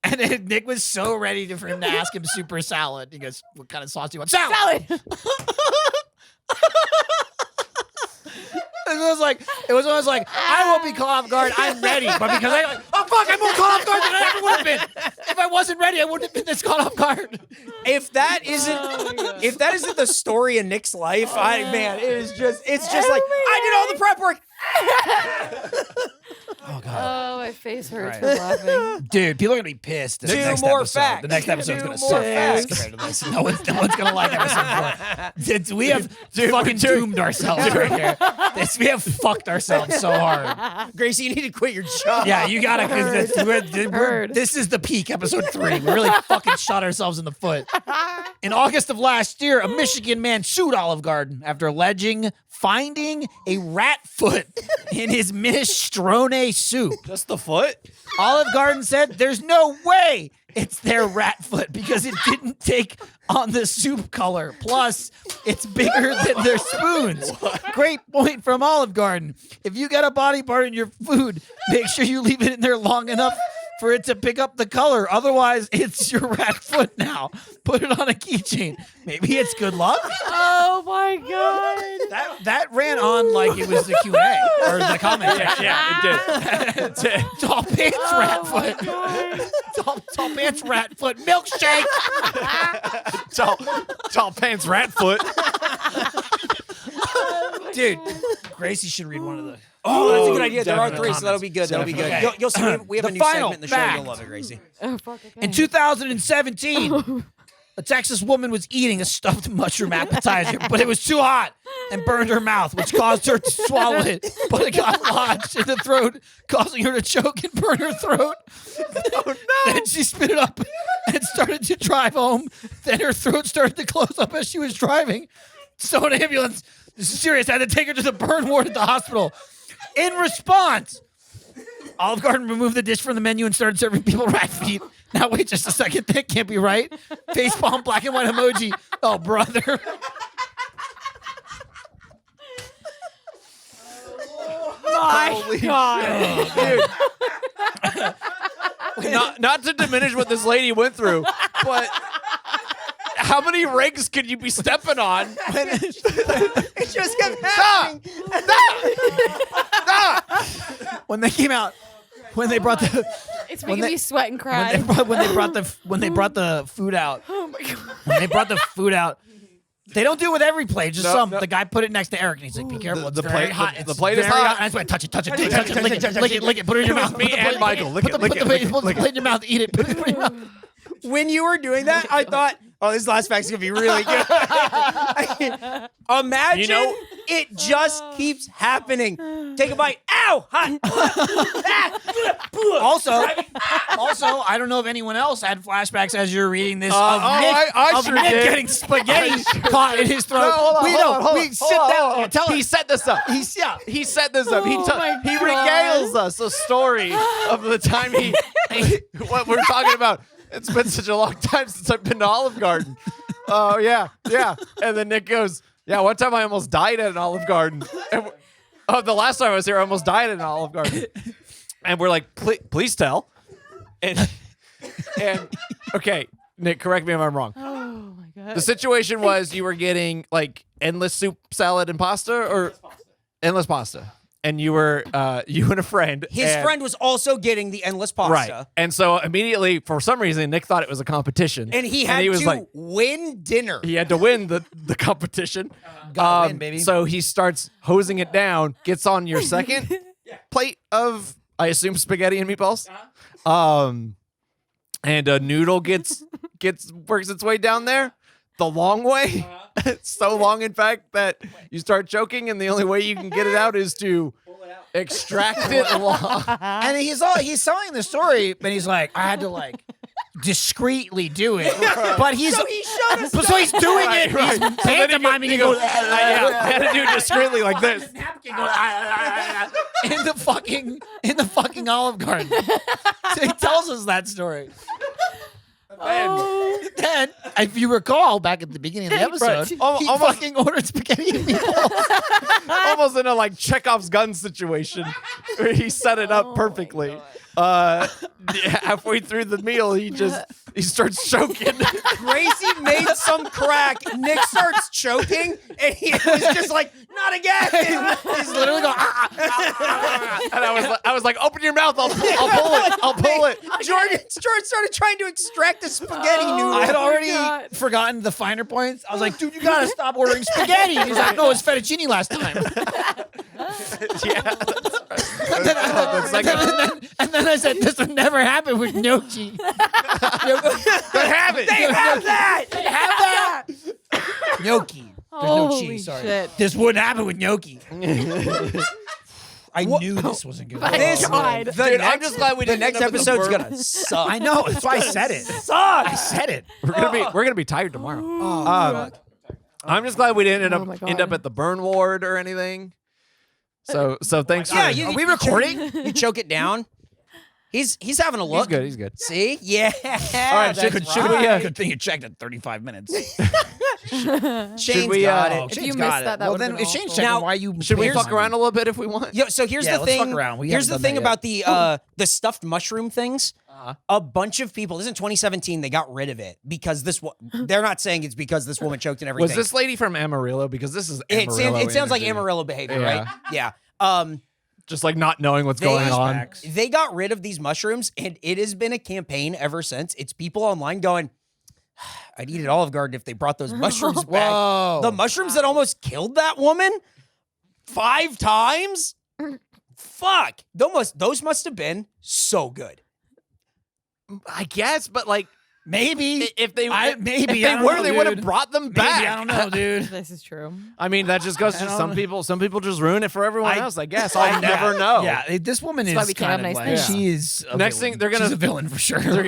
And then Nick was so ready for him to ask him super salad. He goes, what kind of sauce do you want? Salad. Salad. It was almost like, I won't be caught off guard. I'm ready. But because I'm more caught off guard than I ever would have been. If I wasn't ready, I wouldn't have been this caught off guard. If that isn't the story of Nick's life, it's just like, I did all the prep work. Oh god. Oh, my face hurts Right. from laughing. Dude, people are gonna be pissed. At the Two next more episode. facts. The next episode's Two gonna more suck facts. ass compared to this. No one's gonna like episode 4. We have fucking doomed ourselves right here. We have fucked ourselves so hard. Graysie, you need to quit your job. Yeah, you gotta. Heard. This is the peak, episode 3. We really fucking shot ourselves in the foot. In August of last year, a Michigan man sued Olive Garden after alleging finding a rat foot in his minestrone soup. Just the foot? Olive Garden said there's no way it's their rat foot because it didn't take on the soup color. Plus, it's bigger than their spoons. Great point from Olive Garden. If you got a body part in your food, make sure you leave it in there long enough for it to pick up the color. Otherwise, it's your rat foot now. Put it on a keychain. Maybe it's good luck. Oh my god. That ran on like it was the Q&A or the comment section. Yeah, it did. Tall pants rat Oh my foot. god. Tall pants rat foot milkshake. Tall pants rat foot. Dude, Graysie should read one of the. Oh, that's a good idea. There are Definitely. 3, so that'll be good. That'll be good. Definitely. You'll see. We have The a new final segment in the show. fact. You'll love it, Graysie. Oh fuck. Okay. In 2017, a Texas woman was eating a stuffed mushroom appetizer, but it was too hot and burned her mouth, which caused her to swallow it. But it got lodged in the throat, causing her to choke and burn her throat. Oh, no. Then she spit it up and started to drive home. Then her throat started to close up as she was driving. So an ambulance, this is serious, had to take her to the burn ward at the hospital. In response, Olive Garden removed the dish from the menu and started serving people rat feet. Now wait just a second, that can't be right. Facepalm, black and white emoji. Oh, brother. My god. Dude. Not to diminish what this lady went through, but how many rigs could you be stepping on? It just kept happening. When they came out, when they brought the It's When making they- me sweat and cry. when they brought the food out, Oh my god. when they brought the food out, they don't do it with every plate. Just No, some. no. The guy put it next to Eric, and he's like, "Be careful, The it's very plate- hot. the It's plate is very hot. And I just went, touch it, lick it, put it in your mouth. me Put the and plate- Michael. Lick put it, the lick put it, the lick it, put lick the plate in your mouth. Eat it. Put it in your mouth. When you were doing that, I thought, oh, this last fact's going to be really good. Imagine You know- it just keeps happening. Take a bite. Ow! Hot. Also, I don't know if anyone else had flashbacks as you're reading this of oh, Nick, I of sure Nick did. getting spaghetti caught in his throat. No, hold on, we hold know. on, hold we on, sit hold on, down. hold on. Tell He us. set this up. He set this up. Oh my He God. regales us a story of the time what we're talking about. It's been such a long time since I've been to Olive Garden. Oh, yeah. And then Nick goes, yeah, one time I almost died at an Olive Garden. And the last time I was here, I almost died at an Olive Garden. And we're like, please tell. And okay, Nick, correct me if I'm wrong. Oh my god. The situation was you were getting like endless soup, salad, and pasta, or endless pasta, and you were you and a friend. His and- friend was also getting the endless pasta. right, and so immediately, for some reason, Nick thought it was a competition, And he had was to like, win dinner. he had to win the competition. Gotta win, baby. So he starts hosing it down, gets on your second plate of, I assume, spaghetti and meatballs. And a noodle works its way down there the long way. It's so long, in fact, that you start choking, and the only way you can get it out is to extract it long. And he's telling the story, but he's like, I had to like discreetly do it. But he's So he showed us. so he's doing it. Right. He's So then pantomiming he and goes, goes, I had to do it discreetly like this. napkin going, in the fucking Olive Garden. So he tells us that story. Oh. Then, if you recall, back at the beginning of the episode, he Almost- fucking ordered spaghetti and meatballs. Almost in a like Chekhov's gun situation where he set it up perfectly. Halfway through the meal, he starts choking. Gracie made some crack. Nick starts choking, and he was just like, "Not again!" He's literally going, And I was like, open your mouth, I'll pull it. Jordan started trying to extract the spaghetti noodle. I had already God. forgotten the finer points. I was like, dude, you gotta stop ordering spaghetti. He's like, no, it's fettuccine last time. And then I said, this would never happen with gnocchi. They have it. They have that. They have that. Gnocchi. There's no Holy cheese. Sorry. shit. This wouldn't happen with gnocchi. I knew this wasn't good. My This, God. Dude, I'm just glad we the didn't next end up in the episode's burn. gonna suck. I know. That's why I said it. I said it. We're gonna be tired tomorrow. Oh, I'm just glad we didn't Oh my end up God. at the burn ward or anything. So thanks yeah, for. you, Are we you recording? You choke it down. He's having a He's look. good. He's good. See? Yeah. All right, should we? Good thing you checked at 35 minutes. Shane's we, got Oh, it. If Shane's you got missed it. that well, would've then been if Shane's awful. checking, Now, why you? Should we here's- fuck around a little bit if we want? Yo, so here's Yeah, the let's thing. fuck around. We Here's the haven't thing done about the stuffed mushroom things. Uh-huh. A bunch of people. This is in 2017. They got rid of it because they're not saying it's because this woman choked and everything. Was this lady from Amarillo? Because this is Amarillo. It sounds like energy. Amarillo behavior, Yeah. right? Yeah. Just like not knowing what's They- going on. Facts. They got rid of these mushrooms, and it has been a campaign ever since. It's people online going, I'd eat at Olive Garden if they brought those mushrooms back. Whoa. The mushrooms that almost killed that woman 5 times? Fuck. Those must have been so good. I guess, but like Maybe. if they maybe. if I they don't were, know, they would have dude. brought them Maybe, back. I don't know, dude. This is true. I mean, that just goes I to don't some know. people. Some people just ruin it for everyone I- else. I guess I'll never know. Yeah, this woman That's why is we can't have kind of nice like things. she is. A Next villain. thing, they're gonna- She's a villain for sure. They're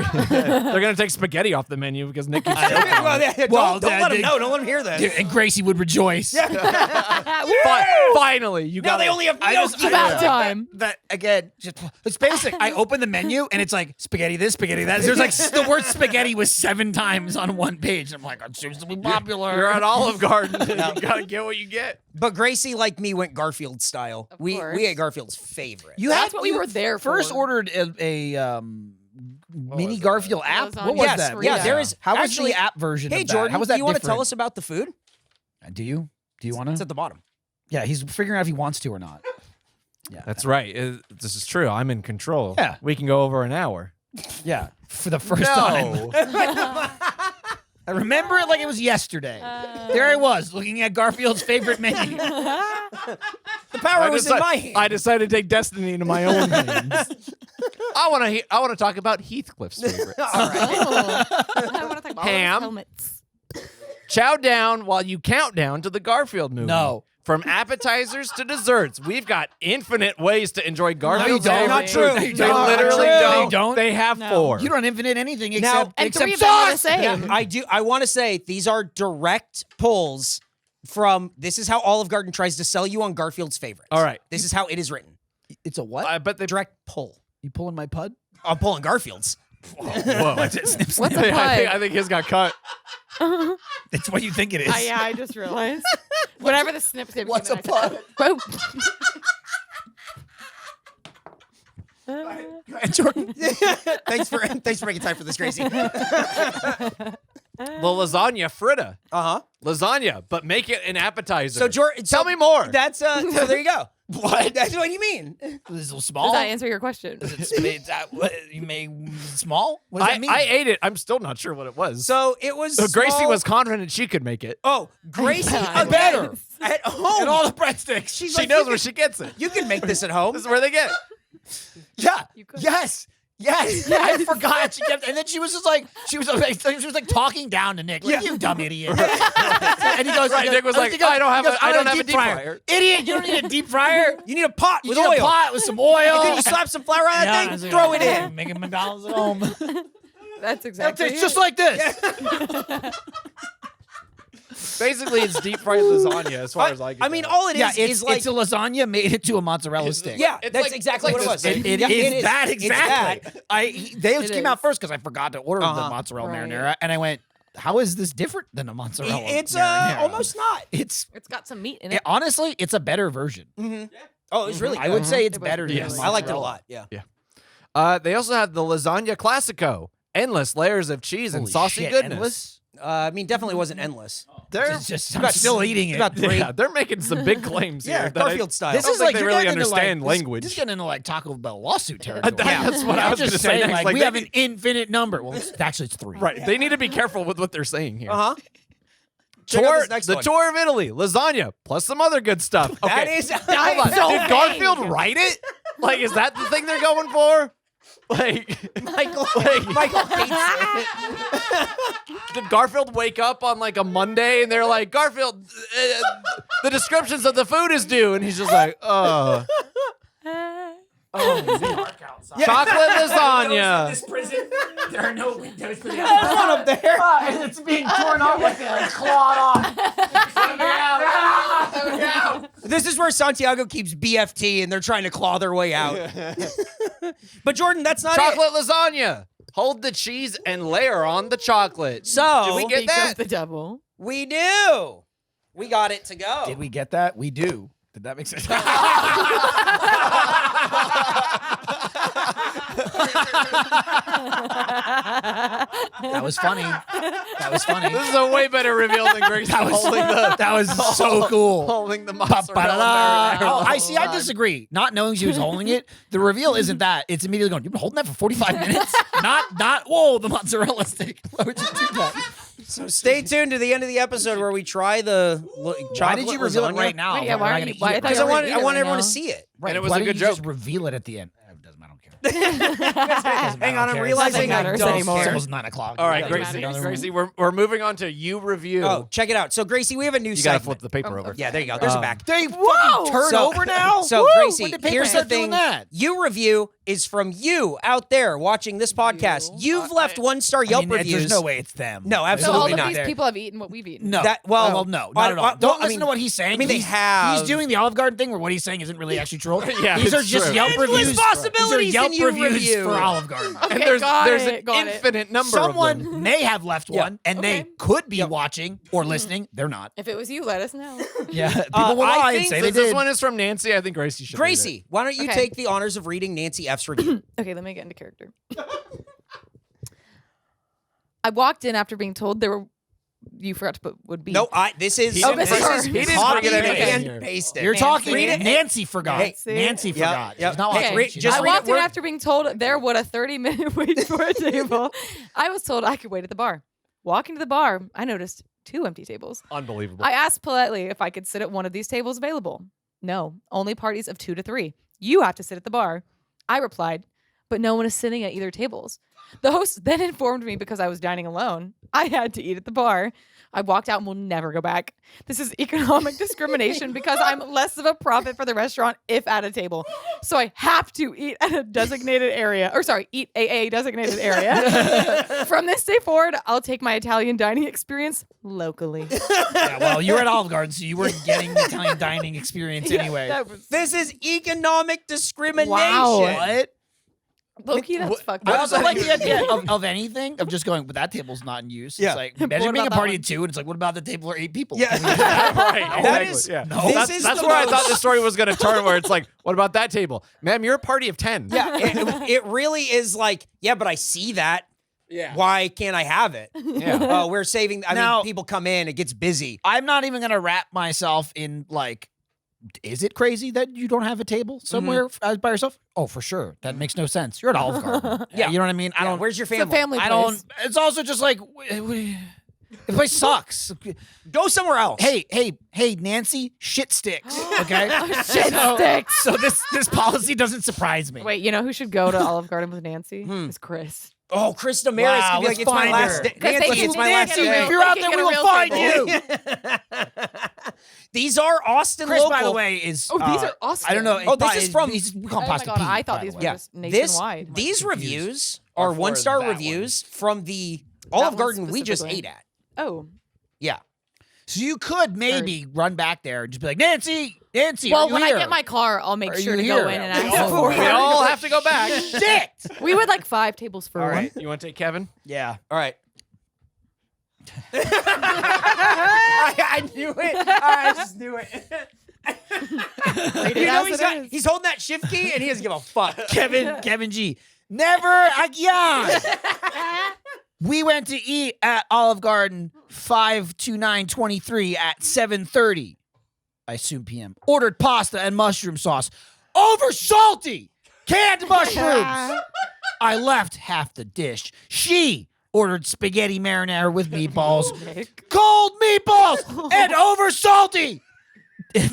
gonna take spaghetti off the menu because Nick keeps Well, choking on it. yeah, Well, don't let they- him know. Don't let him hear this. Dude, and Graysie would rejoice. Finally, you Now got they only have I just- gnocchi. It's about time. That again, just it's basic. I open the menu and it's like spaghetti this, spaghetti that. There's like the word spaghetti was 7 times on one page. I'm like, it seems to be popular. You're at Olive Garden. You gotta get what you get. But Graysie, like me, went Garfield style. Of We course. ate Garfield's favorite. You That's had what we were there first for. ordered a mini was Garfield app. Lasagna. What was Yes, that? yeah, there is How was actually- the app version? Hey, of that? Jordan, How was that do you want to tell different? us about the food? Do you? Do you want It's to? at the bottom. Yeah, he's figuring out if he wants to or not. Yeah, That's right. This is true. I'm in control. Yeah. We can go over an hour. yeah. For the first time. No. I remember it like it was yesterday. There I was, looking at Garfield's favorite menu. The power was in my hand. I decided to take destiny into my own hands. I want to talk about Heathcliff's favorites. All right. I want to talk about Ham. helmets. Chow down while you count down to the Garfield movie. No. From appetizers to desserts, we've got infinite ways to enjoy Garfield. don't. Not true. They They Not literally true. don't. They don't? They have No. 4. You don't infinite anything Now- except And except 3 of them are the sauce. same. I want to say these are direct pulls from this is how Olive Garden tries to sell you on Garfield's favorites. All right. This is how it is written. It's a what? I bet they. Direct pull. You pulling my pud? I'm pulling Garfield's. Whoa. What's a I think his got cut. It's what you think it is. Yeah, I just realized. Whatever the snip snip. What's a pud? And Jordan, thanks for making time for this, Graysie. The lasagna fritta. Uh-huh. Lasagna, but make it an appetizer. So Jordan, tell me more. That's so there you go. What? That's what you mean. is it small? Does that answer your question? What, you may small? What does that mean? I ate it. I'm still not sure what it was. So it was Graysie small- was confident she could make it. Oh, Graysie bet. better at home. and all the breadsticks. She's She like, knows you where she gets it. You can make this at home. This is where they get. Yeah. You could. Yes. Yes. I forgot. She kept, and then she was just like, she was like talking down to Nick, like, you dumb idiot. And he goes, Right, Nick was like, I don't have a deep fryer. fryer. Idiot, you don't need a deep fryer. You need a pot You with need oil. a pot with some oil. And then you slap some flour on Yeah, that I was thing, like, throw it in. Making McDonald's at home. That's exactly It's just like this. Basically, it's deep fried lasagna as far as I can I mean, tell. all it Yeah, is like it's a lasagna made into a mozzarella stick. yeah, It's that's like- exactly it's what like it was. this It Yeah, is that It's exactly. that. They It came out is. first because I forgot to order the Uh-huh. mozzarella Right. marinara, and I went, "How is this different than a mozzarella?" It's marinara?" almost not. It's It's got some meat in it. honestly, it's a better version. Oh, it was really good. I would say it's It was better. really than good. I liked it a mozzarella. lot. Yeah. They also have the lasagna classico. Endless layers of cheese and Holy saucy shit, goodness. endless? I mean, definitely wasn't endless. They're It's just about I'm still eating it. about three. yeah, they're making some big claims Yeah, here. that I- Garfield style. This don't is think like they you're really getting into, understand like, language. This is getting into like Taco Bell lawsuit territory. That's what I I'm was just gonna say saying, next. Like, Like, we they have an need- infinite number. Well, actually, it's 3. Right. They need to be careful with what they're saying here. Uh-huh. Check out this next the one. tour of Italy, lasagna, plus some other good stuff. Okay. That is Hold on. so Did vague. Garfield write it? Like, is that the thing they're going for? Like, Michael. like, Michael hates it. did Garfield wake up on like a Monday and they're like, Garfield, the descriptions of the food is due, and he's just like, oh, chocolate lasagna. prison, there are no windows for the There's one up there. It's being torn off like clawed off. This is where Santiago keeps BFT, and they're trying to claw their way out. But Jordan, that's not it. Chocolate lasagna. Hold the cheese and layer on the chocolate. So Did we get Speak of that? the devil. we do. We got it to go. Did we get that? We do. Did that make sense? That was funny. That was funny. This is a way better reveal than Graysie holding the That was so cool. holding the Ba-ba-da-da. mozzarella. Oh, I see. I disagree. Not knowing she was holding it, the reveal isn't that. It's immediately going, you've been holding that for 45 minutes? Not, whoa, the mozzarella stick. Why would you do that? So stay tuned to the end of the episode where we try the chocolate Why did you reveal it lasagna. right now? Wait, yeah, We're why not are gonna you- eat why- it I thought Because you I were want gonna eat it everyone right to now. see it. Right. And it was Why a didn't good you just joke. reveal it at the end? I don't care. Hang on, I'm care. realizing I Nothing don't matters care. It's almost 9 o'clock. All right, Yeah, Gracie, another one. Gracie, we're moving on to you review. Oh, check it out. So Gracie, we have a new you gotta segment. flip the paper over. Yeah, there you go. There's a back. They fucking turn So- over now? So Woo! Gracie, When did paper here's the start doing thing. that? You review is from you out there watching this podcast. You've left 1-star Yelp I mean, reviews. There's no way it's them. No, So absolutely all of not. these people have eaten what we've eaten. No. That- well, no, not at all. well, Don't I listen mean- to what he's saying. I mean, they He's- have- He's doing the Olive Garden thing where what he's saying isn't really actually true. Yeah, These are it's just true. Yelp Endless reviews. possibilities These are Yelp in you reviews review. for Olive Garden. Okay, And there's got an it. infinite number of them. Someone may have left one, and they Okay. could be watching or listening. They're not. If it was you, let us know. Yeah, people will I lie and think say they Since this did. one is from Nancy, I think Gracie should read it. Gracie, why don't you Okay. take the honors of reading Nancy F's review? Okay, let me get into character. I walked in after being told there were. You forgot to put would be. No, this is. He didn't this bring it. is He didn't copy bring it in. and Yeah. pasted. You're talking. Read it. Nancy forgot. Hey, Nancy forgot. yep. She's not Hey, watching. read- She's just not read I it walked in word- after being told there would a 30-minute wait for a table. I was told I could wait at the bar. Walking to the bar, I noticed 2 empty tables. Unbelievable. I asked politely if I could sit at one of these tables available. No, only parties of 2 to 3. You have to sit at the bar. I replied, but no one is sitting at either tables. The host then informed me because I was dining alone, I had to eat at the bar. I walked out and will never go back. This is economic discrimination because I'm less of a profit for the restaurant if at a table. So I have to eat at a designated area, or sorry, eat a designated area. From this day forward, I'll take my Italian dining experience locally. Yeah, well, you were at Olive Garden, so you weren't getting the Italian dining experience anyway. That was, This is economic discrimination. Wow. What? low-key, that's fucked I up. also like the idea of anything, of just going, but that table's not in use. Yeah. It's like, What imagine being a about that party one? of 2, and it's like, what about the table where 8 people? Yeah. Can we do that? Right. That exactly. is- Yeah. No. This That's is where I most- thought the story was going to turn, where it's like, what about that table? Ma'am, you're a party of 10. Yeah, it really is like, yeah, but I see that. Yeah. Why can't I have it? Yeah. Oh, we're saving. I Now- mean, people come in, it gets busy. I'm not even going to wrap myself in, like, is it crazy that you don't have a table somewhere by yourself? Oh, for sure. That makes no sense. You're at Olive Garden. Yeah. You know what I mean? I Yeah, don't. where's your It's a family? family I place. don't. It's also just like, the place sucks. Go somewhere else. Hey, Nancy, shit sticks. Okay, Shit sticks. So this policy doesn't surprise me. Wait, you know who should go to Olive Garden with Nancy? It's Chris. Oh, Chris Damaris Wow, could be let's like, it's my find last her. day. Because Nancy, they it's can- my they last can day. get a if you're out They there, can we get a will real find table. you. These are Austin Chris, local. by the way, is Oh, these are Austin. I don't know. Oh, this is from- we call Oh him my Pasta god, Pete, I thought by these the were way. just This, nationwide. these confused. reviews Or are for 1-star that reviews from the That Olive one Garden we just specifically. ate at. Oh. Yeah. So you could maybe run back there and just be like, Nancy, Well, are you when here? I get my car, I'll make Are sure you to here? go in and Yeah. ask for We it. all have to go back. shit. We would like 5 tables for All one. right. You want to take Kevin? Yeah. All right. I knew it. I just knew it. Rate it You know as he's holding that shift key and he doesn't give a fuck. Kevin G. Never again. We went to eat at Olive Garden 5/29/23 at 7:30. I assume PM. Ordered pasta and mushroom sauce. Over salty. Canned mushrooms. I left half the dish. She ordered spaghetti marinara with meatballs, Nick. cold meatballs, and over salty. ... It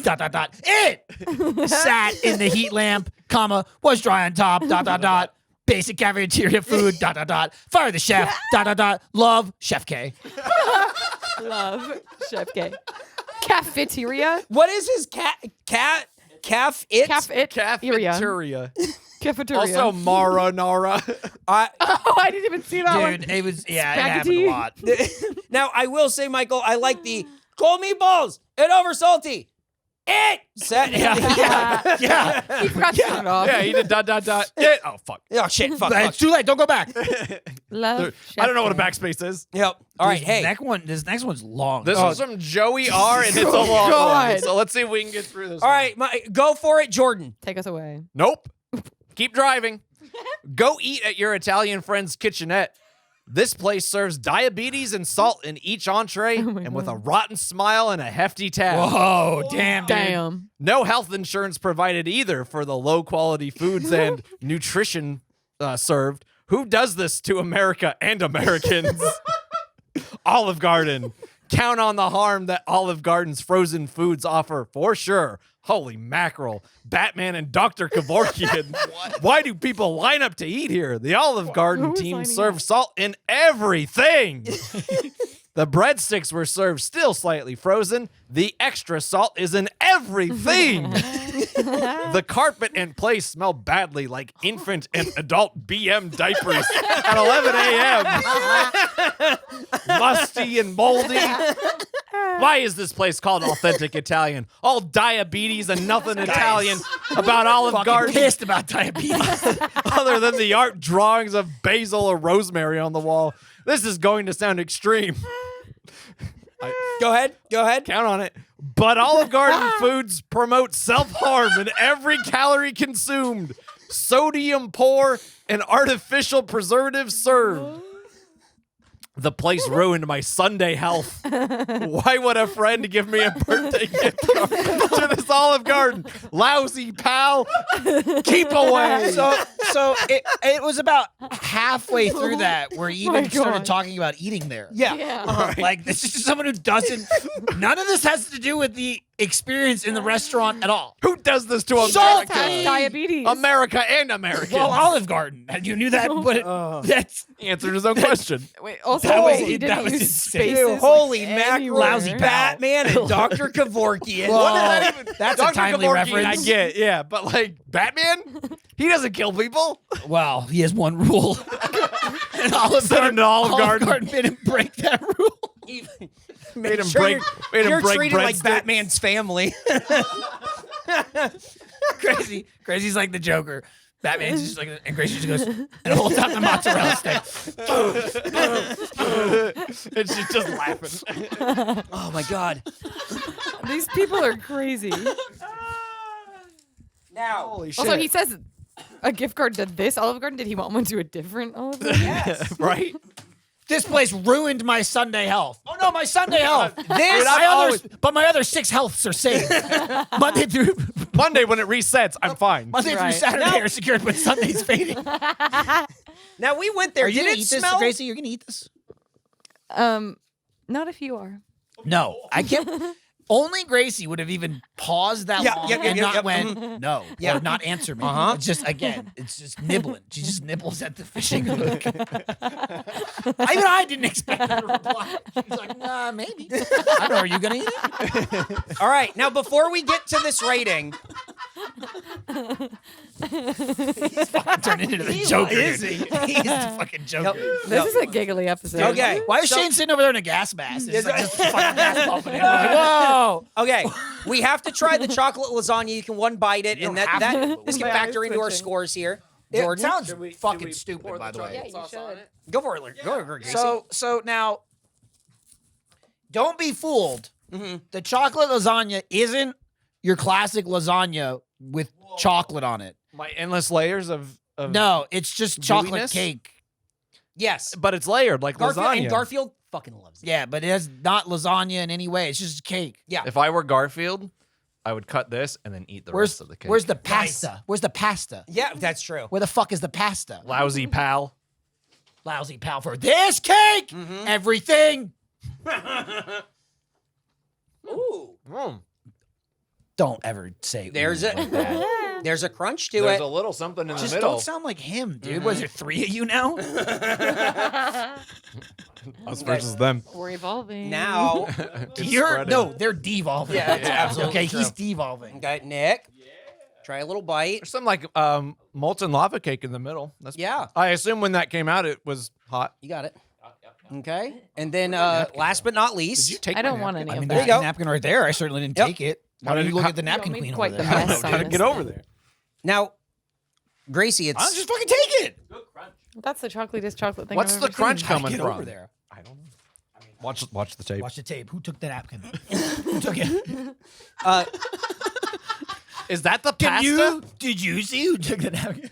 sat in the heat lamp, comma, was dry on top, ... Basic cafeteria food, ... Fire the chef, ... Love, Chef K. Love Chef K. Cafeteria. What is his calf it? Cafeteria. Cafeteria. Also, marinara. oh, I didn't even see that one. Dude, it was, yeah, it happened Spaghetti. a lot. Now I will say, Michael, I like the cold meatballs and over salty. It set. Yeah. He forgot to turn it off. Yeah, he did ... It. Oh, fuck. Oh shit! Fuck. It's too late. Don't go back. Love I don't know Chef what a K. backspace is. Yep. All right. Hey. This next one's long. This is from Joey R, and it's a long one. God. So let's see if we can get through this. All one. right. Go for it, Jordan. Take us away. Nope. Keep driving. Go eat at your Italian friend's kitchenette. This place serves diabetes and salt in each entree, and with a rotten smile and a hefty tab. Whoa, damn, dude. Damn. No health insurance provided either for the low-quality foods and nutrition served. Who does this to America and Americans? Olive Garden. Count on the harm that Olive Garden's frozen foods offer, for sure. Holy mackerel. Batman and Dr. Kevorkian. Why do people line up to eat here? The Olive Garden Who's team lining serves salt in everything. The breadsticks were served still slightly frozen. The extra salt is in everything. The carpet and place smell badly like infant and adult BM diapers at 11 a.m. Musty and moldy. Why is this place called Authentic Italian? All diabetes and nothing Italian about Olive Fucking Garden pissed about diabetes. other than the art drawings of basil or rosemary on the wall. This is going to sound extreme. Go ahead. Count on it. But Olive Garden foods promote self-harm in every calorie consumed, sodium poor, and artificial preservatives served. The place ruined my Sunday health. Why would a friend give me a birthday gift card to this Olive Garden? Lousy pal. Keep away. So it was about halfway through that where he My even started God. talking about eating there. Yeah. Like, this is just someone who doesn't. None of this has to do with the experience in the restaurant at all. Who does this to Salty. America? Diabetes. America and Americans. Well, Olive Garden. You knew that, but that's He answered his own question. Wait, also, That was- he that didn't was use insane. spaces. Dude, holy like, mackerel. anywhere. Lousy pal. Batman and Dr. Kevorkian. Well, What did that even? that's a Dr. timely Kevorkian, reference. I get, yeah, but like Batman, he doesn't kill people. well, he has one rule. And Olive Garden, made him break that rule. Made him Sure, break. Made him You're break treated like breadsticks. Batman's family. Crazy's like the Joker. Batman's just like, and Graysie just goes and holds out the mozzarella stick. And she's just laughing. Oh my God. These people are crazy. Now, Holy shit! Also, he says a gift card to this Olive Garden. Did he want one to a different Olive Garden? right? This place ruined my Sunday health. Oh no, my Sunday health. This- But my other 6 healths are saved. Monday through Monday when it resets, I'm fine. Monday through Right. Saturday are secured, but Sunday's fading. now we went there. Are you Did gonna it eat this, smell? Graysie? You're gonna eat this? Not if you are. No, I can't. Only Graysie would have even paused that long and not went no or not answer me. It's just it's just nibbling. She just nibbles at the fishing hook. Even I didn't expect her to reply. She's like, nah, maybe. I don't know. Are you gonna eat it? All right. Now, before we get to this rating, He's fucking turned into the Joker. Is he? He's the fucking Joker. This is a giggly episode. Okay. Why is Shane sitting over there in a gas mask? It's like just fucking gas pumping him. Like, whoa. okay, we have to try the chocolate lasagna. You can one bite it, and don't have to, that but this we can might. factor into our Switching. scores here. It Jordan, sounds Should we fucking pour stupid, the by the way. chocolate Yeah, you sauce on should. it? go for it. Go for it, Graysie. So now, don't be fooled. Mhm. The chocolate lasagna isn't your classic lasagna with chocolate on it. My endless layers of No, it's just chocolate gooiness? cake. Yes, but it's layered like Garfield lasagna. and Garfield fucking loves it. Yeah, but it has not lasagna in any way. It's just cake. Yeah. If I were Garfield, I would cut this and then eat the rest of the cake. Where's the pasta? Where's the pasta? Yeah, that's true. Where the fuck is the pasta? lousy pal? lousy pal for this cake. Everything. Ooh. Don't ever say There's ooh a like that. there's a crunch to There's it. a little something in Just the middle. don't sound like him, dude. Was there 3 of you now? Us versus them. We're evolving. Now, They're devolving. Yeah, it's absolutely okay. true. He's devolving. okay, Nick, try a little bite. There's some like molten lava cake in the middle. That's Yeah, I assume when that came out, it was hot. you got it. Okay, and then last but not least, Did you take? I my don't want napkin? any I mean, of There you that go. napkin right there. I certainly didn't Yep. take it. Why don't you look at the napkin made queen quite over the there? mess on Gotta this get over thing. there. now, Graysie, it's I'll just fucking take it. That's the chocolatest chocolate thing. What's I've the ever crunch seen. coming Get from? over there. I don't know. Watch the tape. Watch the tape. Who took the napkin? Who took it? Is that the pasta? Did you see who took the napkin?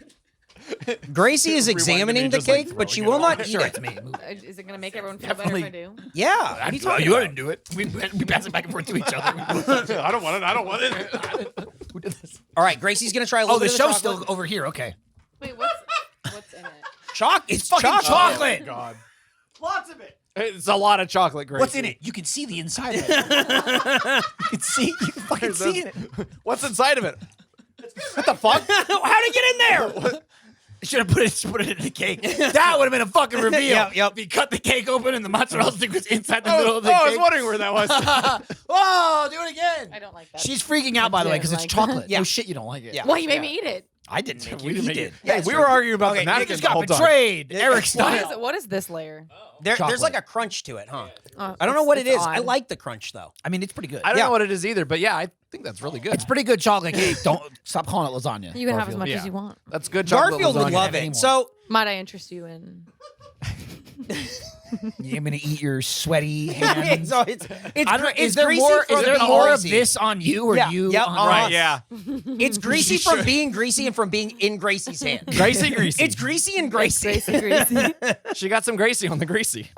Gracie is Rewinding examining me, the just, like, cake, but she throwing will it not eat Sure, it. it's me. Move. Is it gonna make everyone feel better if I do? Yeah, what are you talking You about? didn't do it. We pass it back and forth to each other. I don't want it. I don't want it. Who did this? All right, Gracie's gonna try a little Oh, the bit of show's chocolate. still over here. Okay. Wait, what's in it? It's fucking chocolate. Oh, God. Lots of it. It's a lot of chocolate, Gracie. What's in it? You can see the inside of it. You can see. You can fucking see it. What's inside of it? What the fuck? How'd it get in there? Should have put it in the cake. That would have been a fucking reveal. Yep. We cut the cake open and the mozzarella stick was inside the Oh, middle of the I was cake. wondering where that was. Oh, do it again. I don't like that. She's freaking out, by the way, because it's didn't like chocolate. Yeah. No shit, you don't like it. Yeah. Well, you made me eat it. I didn't make We you. didn't He make did. it. Hey, That's we right. were arguing about Okay, the Nick napkins Just the got whole time. betrayed. Eric What style. is, what is this layer? There's Chocolate. like a crunch to it, huh? Oh, I don't know what it's it is. I odd. like the crunch though. I mean, it's pretty good. I don't Yeah. know what it is either, but yeah, I think that's really good. It's pretty good chocolate cake. Don't stop calling it lasagna. You can have as Garfield. much Yeah. as you want. That's good chocolate Garfield would lasagna. love it. anymore. So Might I interest you in? I'm gonna eat your sweaty hands. so it's I don't, it's is there greasy more? from Is there being more of greasy. this on you or Yeah, you? yep, on right, us? Yeah. It's greasy from being greasy and from being in Gracie's hand. Gracie. It's greasy and Gracie. Gracie. She got some Gracie on the Gracie.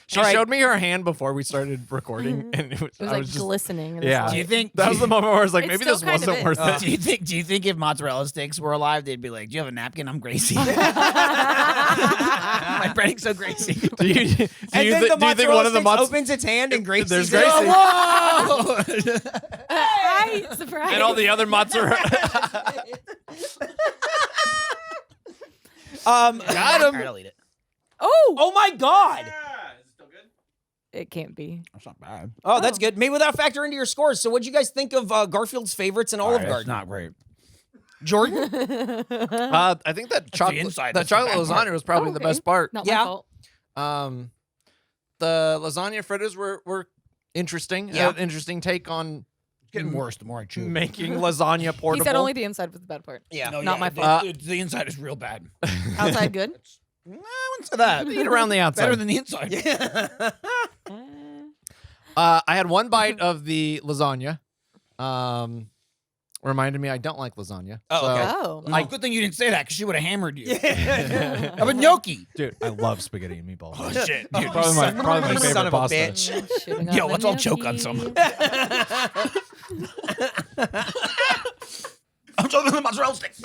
She All right. showed me her hand before we started recording, and it was, It was I like was just, glistening. In yeah. The Do you light. think that was the moment where I was like, It's maybe still this kind of wasn't is. worth it. Do you think if mozzarella sticks were alive, they'd be like, "Do you have a napkin? I'm Gracie." My breading's so Gracie. Do you think one of the mozzarella mozzarella opens its hand and Gracie's There's there? Gracie. Whoa! Hi, surprise. and all the other mozzarella? Got him. Got him. I'll eat it. Oh my God. It can't be. That's not bad. Oh, that's good. Maybe without factor into your scores. So, what'd you guys think of Garfield's favorites and Olive That's Garden? not great. Jordan. I think that chocolate, inside. that That's the chocolate bad part. lasagna was probably the Okay. best part. Not Yeah. my fault. The lasagna fritters were interesting. Yeah. An interesting take on Getting worse the more I chew. making lasagna He portable. said only the inside was the bad part. Yeah. No, Not my the- fault. The inside is real bad. Outside good. I wouldn't say that. Eat around the outside. Better than the inside. I had one bite of the lasagna. Reminded me I don't like lasagna. Oh, okay. Oh. Like, good thing you didn't say that because she would have hammered you. I'm a gnocchi. Dude, I love spaghetti and meatballs. Oh shit, Oh, dude. Probably my You favorite son of a pasta. bitch. Shitting Yo, on let's the all choke on gnocchi. some. I'm choking on the mozzarella sticks.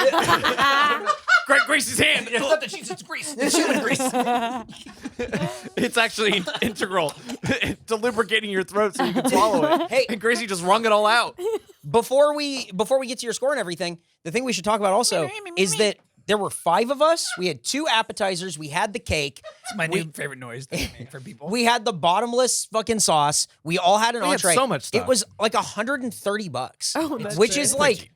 Great Gracie's hand. It's not the cheese, it's grease. It's human grease. It's actually integral to lubricating your throat so you can swallow it. Hey. And Gracie just wrung it all out. Before we get to your score and everything, the thing we should talk about also is that there were 5 of us. We had 2 appetizers. We had the cake. It's my new favorite noise that I make for people. We had the bottomless fucking sauce. We all had an We had entree. so much stuff. It was like $130, Oh, that's which it. is like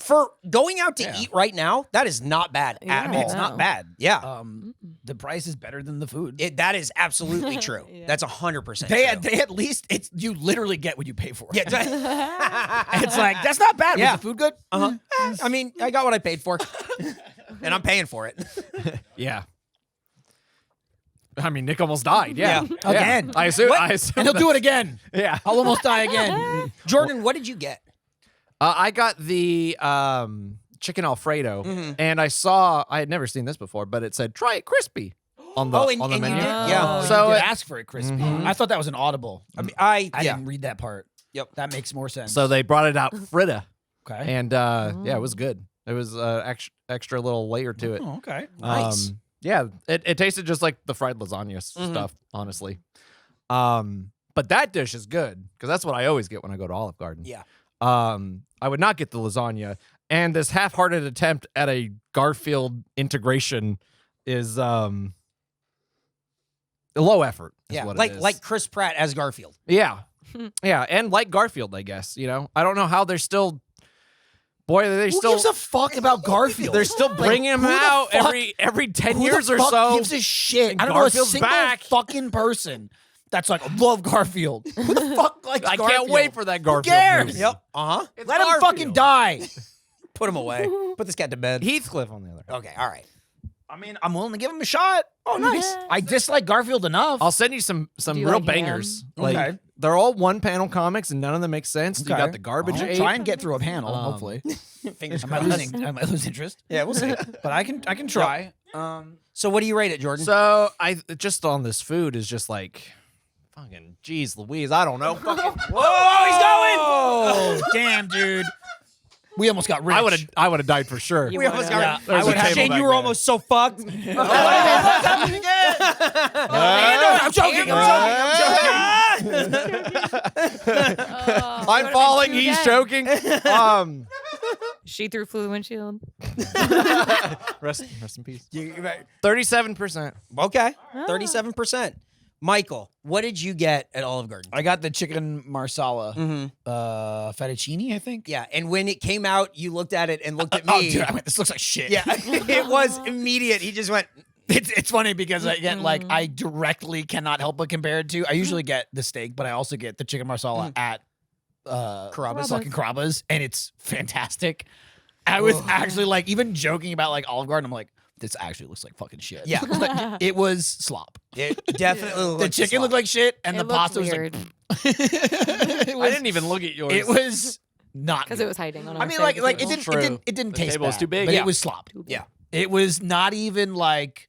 for going out to eat right now. That is not bad Yeah, at I mean, all. it's not No. bad. Yeah, The price is better than the food. that is absolutely true. Yeah. That's 100%. They true. at least it's you literally get what you pay for. Yeah, It's like that's not bad. Yeah. Was the food good? uh-huh. I mean, I got what I paid for, and I'm paying for it. Yeah. I mean, Nick almost died. Yeah. Yeah. Again. I assume. What? I assume And he'll that- do it again. Yeah. I'll almost die again. Jordan, what did you get? I got the chicken Alfredo, Mhm. and I had never seen this before, but it said try it crispy on the Oh, and on the you menu. did? Oh. Yeah. So So you did it- ask for it crispy. Mhm. I thought that was an audible. I mean, I yeah. didn't read that part. Yep. That makes more sense. So they brought it out fritta, okay. and yeah, it was good. It was extra little layer to it. Oh, okay. Nice. Yeah, it tasted just like the fried lasagna stuff, honestly. But that dish is good because that's what I always get when I go to Olive Garden. Yeah. I would not get the lasagna, and this half-hearted attempt at a Garfield integration is low effort. Is Yeah, what like it is. like Chris Pratt as Garfield. Yeah. Yeah, and like Garfield, I guess, I don't know how they're still Who gives a fuck about Garfield? they're still bringing him who the out fuck- every 10 Who years the or fuck so. gives a shit? And I don't know a Garfield's single back. fucking person that's like, I love Garfield. Who the fuck likes I Garfield? can't wait for that Garfield cares? movie. Yep. Uh-huh. It's Let him Garfield. fucking die. Put him away. Put this cat to bed. Heathcliff on the other hand. Okay, all right. I mean, I'm willing to give him a shot. Oh, nice. I dislike Garfield enough. I'll send you some Do you real like bangers. ham? Like Okay. they're all one-panel comics and none of them make sense. You Okay. got the garbage I'll ape. try and get through a panel, hopefully. Fingers I might lose interest. Yeah, we'll see. But I can try. So what do you rate it, Jordan? So I just on this food is just like fucking geez Louise. I don't know. Fucking, Whoa, he's going! Oh, damn, dude. We almost got rich. I would have died for sure. You We almost got Yeah, it. there's I would a have table Shane, back you were there. almost so fucked. What's happening again? I'm joking. I'm falling. He's choking. She threw flew the windshield. Rest in peace. 37%. Okay, 37%. Michael, what did you get at Olive Garden? I got the chicken marsala, Mm-hmm. fettuccine, I think. Yeah, and when it came out, you looked at it and looked at me. Oh, dude, I went, this looks like shit. Yeah, it was immediate. He just went, It's funny because again, like I directly cannot help but compare it to. I usually get the steak, but I also get the chicken marsala at Carrabba's. fucking Carrabba's, and it's fantastic. I was actually like even joking about like Olive Garden. I'm like, this actually looks like fucking shit. Yeah. Like, it was slop. it definitely The chicken looked like shit, and the It looked pasta was weird like. it I was, didn't even look at yours. It was not because good. it was hiding on. I our mean, side like of the it table. didn't it didn't The taste table was bad, too big. but Yeah. it was slop. Yeah. It was not even like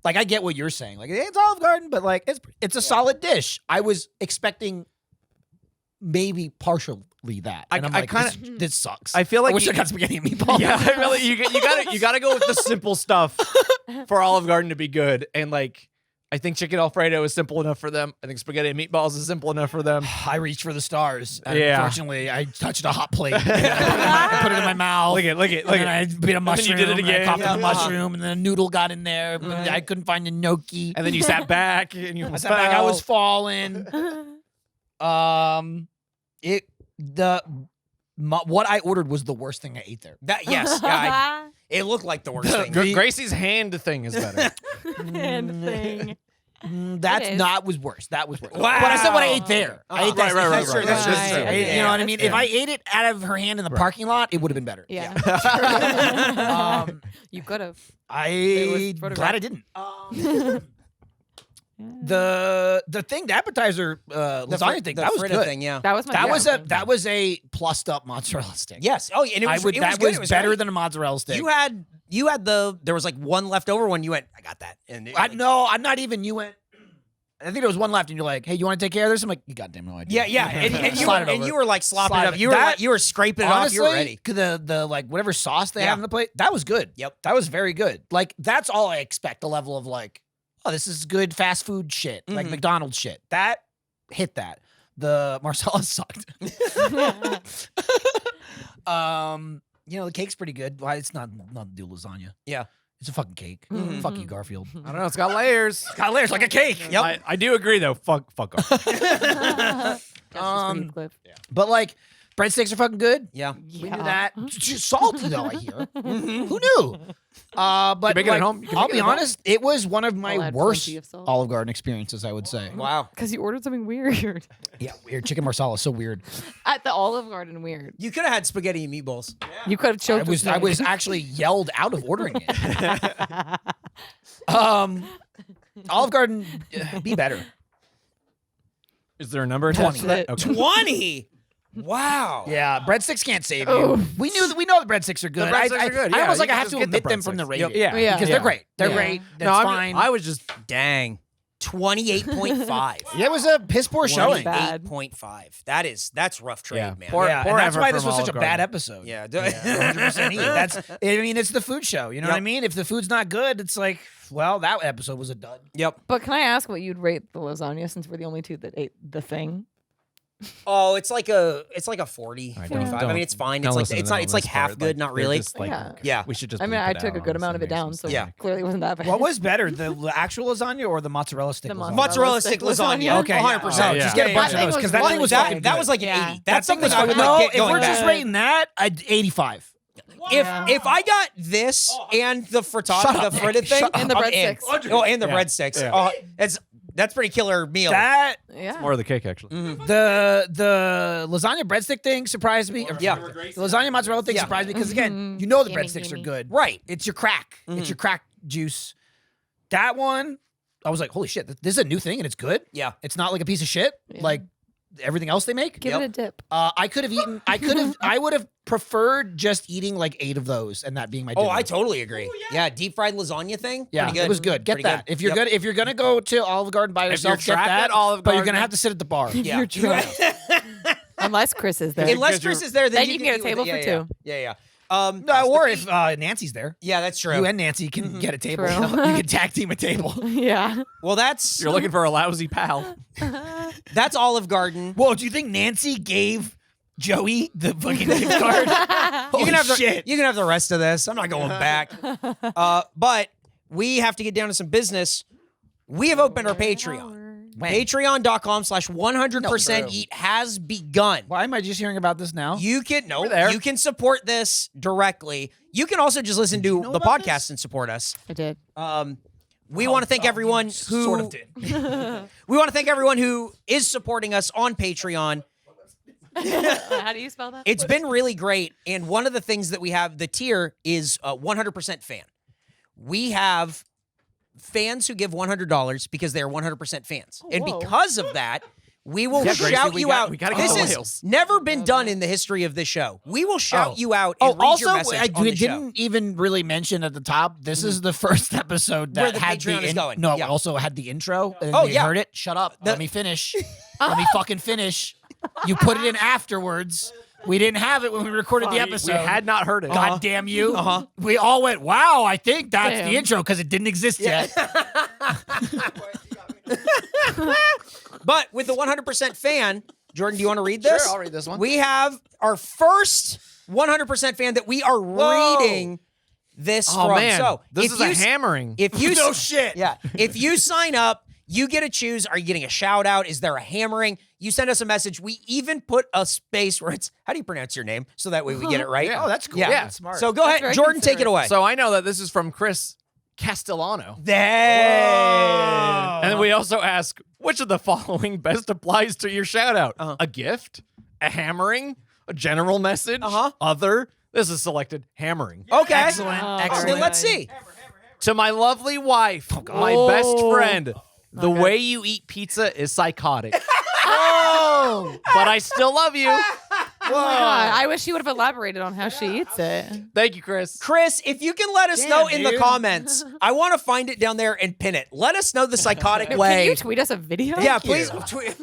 I get what you're saying. Like it's Olive Garden, but like it's a solid dish. I was expecting maybe partially that. And I'm I like, kinda- this sucks. I feel like I wish you- I got spaghetti and meatballs. Yeah, I really. You gotta go with the simple stuff for Olive Garden to be good. And like, I think chicken Alfredo is simple enough for them. I think spaghetti and meatballs is simple enough for them. I reached for the stars. And Yeah. Unfortunately, I touched a hot plate. I put it in my mouth. Look at And then I beat a then you mushroom. did it and again. I coughed Yeah. on the mushroom, and then a noodle got in there. But I couldn't find a gnocchi. And then you sat back and you I almost sat back. I fell. was falling. What I ordered was the worst thing I ate there. that. Yes, yeah, it looked like the worst thing. Gracie's hand thing is better. Hand thing. That's is. not was worse. That was worse. Wow. But I said what I ate there. I ate that. Right. That's true. That's Right. true. Okay. You know what I mean? If Yeah. I ate it out of her hand in the parking lot, it would have been better. Yeah. You could have. I was glad I didn't. The thing, the appetizer lasagna thing, the that was Frida good. thing, yeah. That was my. That was a plussed up mozzarella stick. Yes. Oh, and it was, it that good. was It was better great. than a mozzarella stick. You had there was like one leftover one. You went, I got that. And No, I'm not even. You went. I think there was one left, and you're like, "Hey, you want to take care of this?" I'm like, "You goddamn no idea." yeah, and you Slide it and over. you were like slopping Slide it up. it. You were That- like, you were scraping it Honestly, off. You were ready. the like whatever sauce they Yeah. have on the plate, that was good. Yep. That was very good. Like that's all I expect. A level of like, oh, this is good fast food shit, like Mhm. McDonald's shit. That hit that. The Marsala sucked. The cake's pretty good. Why it's not do lasagna. Yeah. It's a fucking cake. Mhm. Fuck you, Garfield. I don't know. It's got layers. It's got layers like a cake. Yep. I do agree though. Fuck off. That's Um, Cliff. But like, breadsticks are fucking good. Yeah. We knew that. It's just salty though, I hear. Who knew? But make it at like, home? You can I'll make it be at home. honest, it was one of my I'll add worst plenty of salt. Olive Garden experiences, I would say. Wow. Because you ordered something weird Yeah, weird. Chicken marsala, so weird. at the Olive Garden. Weird. You could have had spaghetti and meatballs. You could have choked. I was actually yelled out of ordering it. Olive Garden, be better. Is there a number attached to that? That's Okay. 20. Wow. Yeah, breadsticks can't save you. Oh. We know the breadsticks are good. breadsticks are good, I yeah, almost you like I can have just to get the omit them from the breadsticks. rating. Yeah. Yeah. because Yeah. they're great. They're Yeah. great. That's No, fine. I was just Dang. 28.5. Yeah, it was a piss poor showing. bad. 28.5. That's rough trade, Yeah. man. Poor- Yeah, poor and that's effort why this from was such a Olive bad Garden. episode. Yeah. 100% That's. I mean, it's the food show. You know what I Yep. mean? If the food's not good, it's like, well, that episode was a dud. Yep. But can I ask what you'd rate the lasagna since we're the only two that ate the thing? Oh, it's like a 40, All right, 45. I mean, it's fine. don't It's like listen to it's them not. on It's like this half part. good, not they're really. just like, Yeah. Yeah. We should just. I mean, bleep I it took a out, good amount of it honestly, down, makes so sense. Yeah. clearly it wasn't that bad. What was better, the actual lasagna or the mozzarella stick The lasagna? Mozzarella stick lasagna. Okay, 100%. yeah. Just get a Yeah, bunch yeah, of yeah. those because that That thing was that, fucking that good. was like Yeah. 80. That's something I would No, like if get going we're back. just rating that, I'd 85. If I got this and the frittata, the fritted thing, And the I'm in. breadsticks. Oh, and the Yeah. breadsticks. Yeah. Oh, that's pretty killer meal. That Yeah. More of the cake, actually. the lasagna breadstick thing surprised me. Yeah. The lasagna mozzarella thing Yeah. surprised me because again, you know the Gimme, breadsticks are gimme. good. Right. It's your crack. It's your crack juice. That one, I was like, holy shit, this is a new thing and it's good. Yeah. It's not like a piece of shit Yeah. like everything else they make. Give Yep. it a dip. I would have preferred just eating like 8 of those and that being my dinner. Oh, I totally agree. Yeah, deep fried lasagna thing. Yeah, pretty good. it was good. Get Pretty that. good. If you're Yep. if you're gonna go to Olive Garden by yourself, you're get trapped that. at Olive but you're Garden- gonna have to sit at the bar. Yeah. You're trapped. Unless Chris is there. Unless Because Chris is there, then Then you can get a eat with table it. for two. Yeah. No, or if Nancy's there, Yeah, that's true. you and Nancy can get a table. True. You can tag team a table. Yeah. Well, that's You're looking for a lousy pal. that's Olive Garden. Whoa, do you think Nancy gave Joey the fucking gift card? You can have the shit. you can have the rest of this. I'm not going back. But we have to get down to some business. We have opened our Patreon. Patreon.com/100% eat has begun. Why am I just hearing about this now? You can there. you can support this directly. You can also just listen to the about podcast and support us. I did. We want to thank everyone who sort of did. we want to thank everyone who is supporting us on Patreon. How do you spell that? It's been really great. And one of the things that we have, the tier is 100% fan. We have fans who give $100 because they are 100% fans. And whoa. because of that, we will Yeah, Graysie, shout we you got- out. we gotta get This the has whales. never been done in the history of this show. We will shout you out and read also, your message on we the show. didn't even really mention at the top. This is the first episode Where that the had Patreon the is going. No, Yeah. also had the intro. And Oh, they yeah. heard it. Shut up. Let me finish. Let me fucking finish. You put it in afterwards. We didn't have it when we recorded the episode. We had not heard it. God damn you. We all went, wow, I think that's Damn. the intro because it didn't exist yet. But with the 100% fan, Jordan, do you want to read this? Sure, I'll read this one. We have our first 100% fan that we are reading this Oh from. man, So this if is you a s- hammering. If you No shit. Yeah. If you sign up, you get to choose. Are you getting a shout out? Is there a hammering? You send us a message. We even put a space where it's, how do you pronounce your name? So that way we get it right. Yeah. Oh, that's cool. Yeah. That's smart. So go That's ahead, very Jordan, take it considerate. away. So I know that this is from Chris Castellano. Dang. And then we also ask, which of the following best applies to your shout out? A gift, a hammering, a general message, other. This is selected hammering. Okay. Excellent. Oh, Excellent. Then let's see. To my lovely wife, my best friend, the way you eat pizza is psychotic. But I still love you. Oh my God. I wish you would have elaborated on how she eats it. Thank you, Chris. Chris, if you can let us Damn, know in the dude. comments, I want to find it down there and pin it. Let us know the psychotic Can way. you tweet us a video? Yeah, please tweet.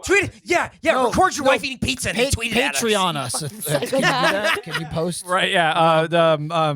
Tweet it. Yeah. Record your wife eating pizza and then tweet it at us. Patreon us. Can you do that? Can you post? Right, yeah.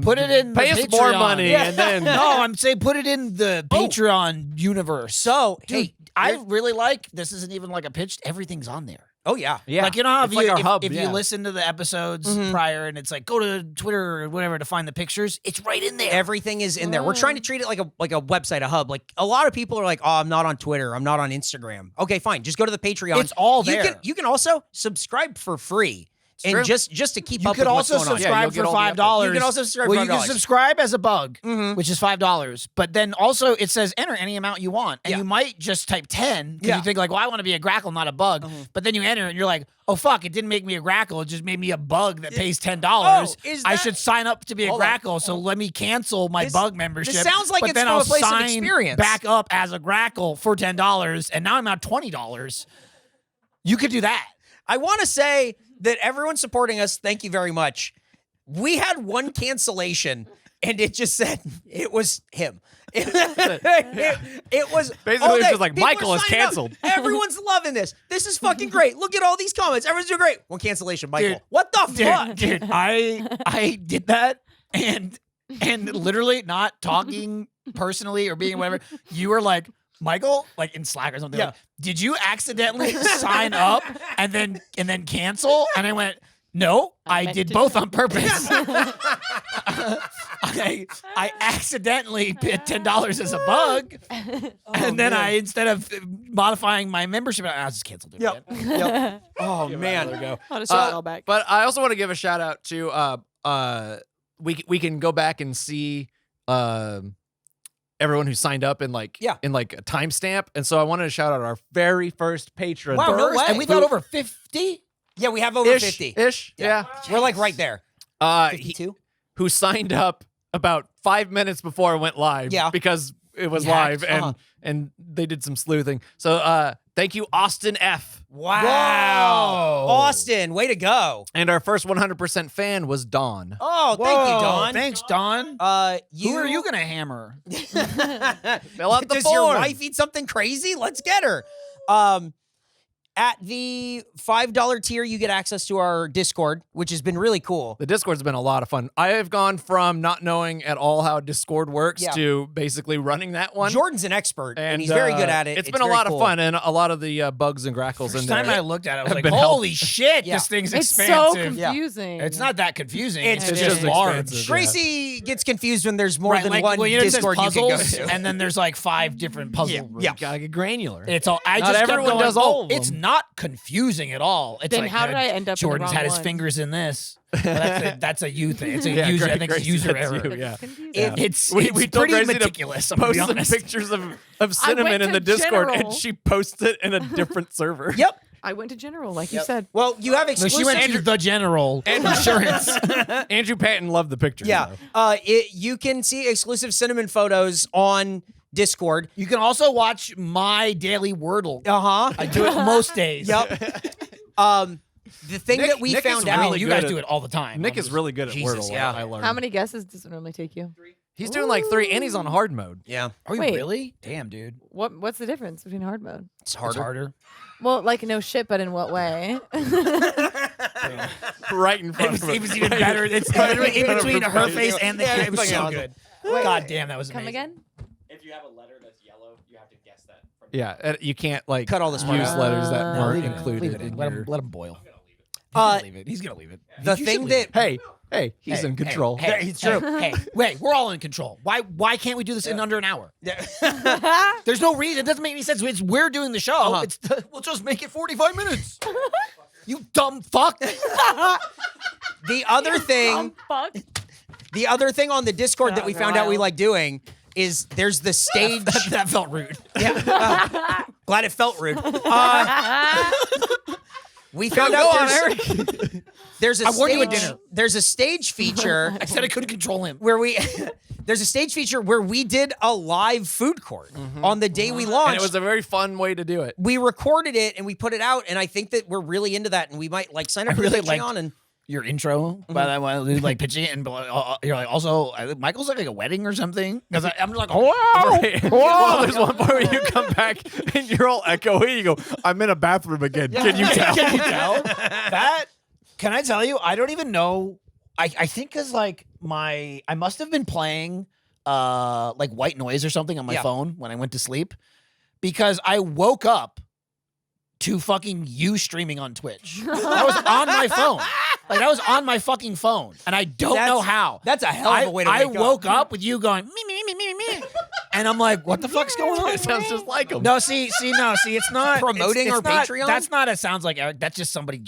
Put it in. Pay the us more Patreon. money and then. No, I'm saying put it in the Patreon universe. So, Dude, hey, I really like. This isn't even like a pitch. Everything's on there. oh yeah. Yeah. Like, you know how if, It's like you, our if, hub, if yeah. you listen to the episodes prior and it's like go to Twitter or whatever to find the pictures, it's right in there. Everything is in there. We're trying to treat it like a website, a hub. Like a lot of people are like, "Oh, I'm not on Twitter. I'm not on Instagram." Okay, fine. Just go to the Patreon. It's all there. You can also subscribe for free, and true. just to keep You up could with what's also going on. Yeah, subscribe you'll get for all the updates. $5. You can also subscribe Well, for you can $5. subscribe as a bug, which is $5. But then also it says enter any amount you want, and Yeah. you might just type 10 because Yeah. you think like, well, I want to be a grackle, not a bug. But then you enter and you're like, oh fuck, it didn't make me a grackle, it just made me a bug that pays $10. is I that- should sign up to be a Hold on. grackle, so let me cancel my This- bug membership. this sounds like but it's then from I'll a place of sign experience. back up as a grackle for $10, and now I'm at $20. You could do that. I want to say that everyone supporting us, thank you very much. We had one cancellation, and it just said it was him. It was Basically, all it was day. just like, People Michael are is signing up. canceled. Everyone's loving this. This is fucking great. Look at all these comments. Everyone's doing great. One cancellation, Michael. Dude. What the fuck? Dude, I did that and literally not talking personally or being whatever. You were like, Michael, like in Slack or something. Yeah. Like, did you accidentally sign up and then cancel? And I went, no, I meant did to both do- on purpose. I accidentally bid $10 as a bug, and then I, instead of modifying my membership, I just canceled it. Yep. Again. Yep. Oh There man. we go. I'll just throw it all back. But I also want to give a shout out to we can go back and see everyone who signed up in like Yeah. a timestamp, and so I wanted to shout out our very first patron. Wow, no way. And we got over 50. Yeah, we have over ish, 50. ish, yeah. We're like right there. He, 52. who signed up about 5 minutes before it went live, Yeah. because it was We hacked, live and they did some sleuthing. So thank you, Austin F. Wow. Austin, way to go. And our first 100% fan was Dawn. Oh, thank you, Don. Thanks, Don. Who are you gonna hammer? Fill out the Does your form. wife eat something crazy? Let's get her. At the $5 tier, you get access to our Discord, which has been really cool. The Discord's been a lot of fun. I have gone from not knowing at all how Discord works Yeah. to basically running that one. Jordan's an expert, and he's very good at it. It's been a very lot cool. of fun, and a lot of the bugs and grackles in First there. time I looked at it, I was have like, been holy helped. shit, Yeah. this thing's It's so expansive. confusing. It's not that confusing. It's It's, just just large. expansive. Graysie gets confused when there's more Right, than like, one well, you know, it says Discord you can go puzzles, to. and then there's like 5 different puzzle rooms. Yeah. Gotta get granular. It's all. I Not just kept everyone going, does all of It's them." not confusing at all. It's Then like, how did I end up in the Jordan's wrong had his one? fingers in this. That's a you thing. It's a Yeah, user. I Gra- think it's Graysie, user that's error. you, yeah. It's confusing. Yeah. It's We it's told pretty Graysie to meticulous. I'm gonna Post be some honest. pictures of I cinnamon went in the to Discord, general. and she posted it in a different server. Yep. I went to general, like you said. Well, you have No, exclusive. she went to the general insurance. Andrew Patton loved the pictures. Yeah. though. You can see exclusive cinnamon photos on Discord. You can also watch my daily Wordle. Uh-huh. I do it most days. Yep. The thing Nick- that we Nick is found out. really You good guys at- do it all the time. Nick I'm is just- really good at Jesus, Wordle. yeah. I learned. How many guesses does it normally take you? He's doing like 3, and he's on hard mode. Yeah. Are you Wait. really? Damn, dude. What's the difference between hard mode? It's It's harder. harder. Well, like no shit, but in what way? Right in front of him. It was even Right- better. It's right literally in front of between him. her face and the Yeah, camera. It was it's so fucking good. God damn, that was Come amazing. again? If you have a letter that's yellow, you have to guess that. From Yeah, you can't like Cut all this part use out. letters that No, aren't leave it. included Leave it in in. Let your... him boil. Uh, Leave it. He's gonna leave it. The You should thing leave that it. Hey, he's Hey, in control. Hey, it's true. Hey, wait, we're all in control. Why can't we do this in under an hour? There's no reason. It doesn't make any sense. We're doing the show. Uh-huh. We'll just make it 45 minutes. You dumb fuck. the other thing, Fuck. the other thing on the Discord that we found out we wild. like doing is there's the stage. That felt rude. Yeah. Glad it felt rude. We found Go out on, there's, there's a I warned you at stage. dinner. There's a stage feature I said I couldn't control him. where we. There's a stage feature where we did a live food court on the day we launched. And it was a very fun way to do it. We recorded it and we put it out, and I think that we're really into that, and we might like sign up I for really the liked- Patreon and. Your intro, by that way, like pitching it, and you're like, also, Michael's like a wedding or something. Because I'm like, oh, Right. Well, there's one part where you come back and you're all echoey. You go, I'm in a bathroom again. Can you tell? Can you tell? That, can I tell you? I don't even know. I think because like I must have been playing like white noise or something on my Yeah. phone when I went to sleep, because I woke up to fucking you streaming on Twitch. I was on my phone. Like I was on my fucking phone, and I don't know how. That's a hell of a way to I wake woke up with you going me, and I'm like, what the fuck's going on? It sounds just like him. No, see, it's not Promoting it's our not- Patreon? That's not. It sounds like Eric. That's just somebody.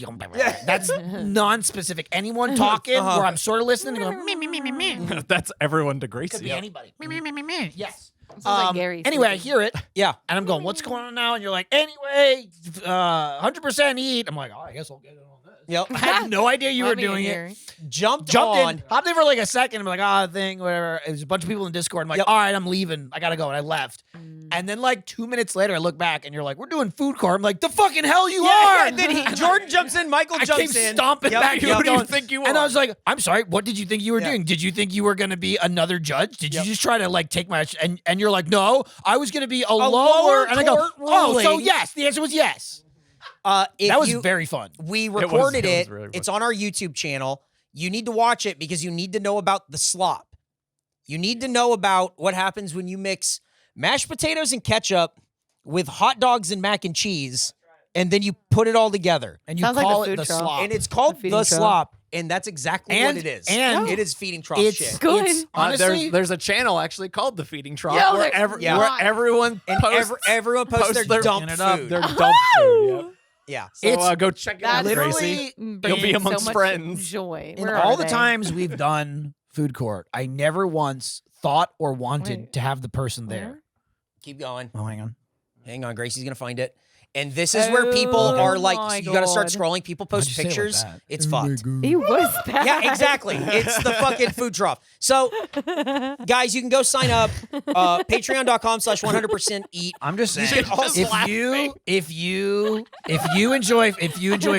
That's non-specific. Anyone talking where I'm sort of listening and going me. That's everyone to Graysie. Could be anybody. Me. Yes. Sounds like Gary. Anyway, I hear it, Yeah. and I'm going, what's going on now? And you're like, anyway, 100% eat. I'm like, oh, I guess I'll get it on this. Yep. I had no idea you were Let me in doing it. here. Jumped Jumped on. in, hopped in for like a second. I'm like, thing, whatever. There's a bunch of people in Discord. I'm like, Yep. all right, I'm leaving. I gotta go. And I left. And then like 2 minutes later, I look back and you're like, we're doing food court. I'm like, the fucking hell you are. And then Jordan jumps in, Michael I jumps came in. stomping Yep, back. yep. What do you Going, think you are? And I was like, I'm sorry. What did you think you were doing? Did you think you were going to be another judge? Did you just try to like take my and you're like, no, I was going to be a lower. And I go, court oh, so ruling. yes. The answer was yes. if That was you- very fun. We recorded it it. was really fun. It's on our YouTube channel. You need to watch it because you need to know about the slop. You need to know about what happens when you mix mashed potatoes and ketchup with hot dogs and mac and cheese, and then you put it all together. And you Sounds like call the it food the truck. slop. And it's called feeding the trough. slop, and that's exactly what And- it is. and it is feeding trough it's shit. good. It's honestly, there's a channel actually called the Feeding Trough Yeah, where, they're- yeah. where everyone And posts, everyone posts their their- dump Picking it up. food. their dump food. Yeah. So It's- go check it out, That's literally Gracie. brings You'll be amongst so much friends. Joy. in Where all are the they? times we've done food court, I never once thought or wanted Wait. to have the person Where? there. Keep going. Oh, hang on. Hang on, Gracie's gonna find it. And this is where people Oh are like, my you gotta start God. scrolling. People post Why'd you say it like pictures. that? It's fucked. He was that. Yeah, exactly. It's the fucking food trough. So, guys, you can go sign up. Patreon.com/100% eat. I'm just saying, should also if you enjoy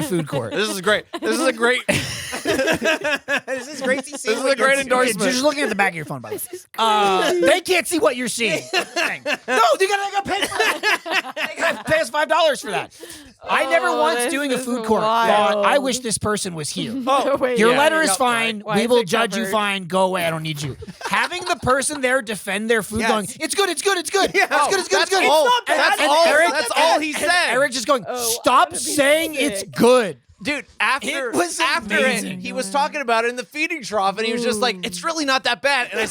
food court, This is great. This is a great. This is Gracie. This is a great endorsement. Just looking at the back of your phone, by the way. They can't see what you're seeing. Dang. No, they gotta pay for that. They gotta pay us $5 for that. I never once this doing a is food court thought, I wild. wish this person was here. Wait, Your Yeah, letter is yeah, fine. Why We is will it judge you covered? fine. Go away. I don't need you. Having the person there defend their food, Yes. going, it's good, it's good, it's good, Yeah. it's good, it's good, it's good. all- And- that's and all- Eric- that's all he and said. Eric just going, Oh, stop I'm gonna be saying it's sick. good. Dude, after It was after amazing. it, he was talking about it in the feeding trough, and he was just like, "It's really not that bad." And I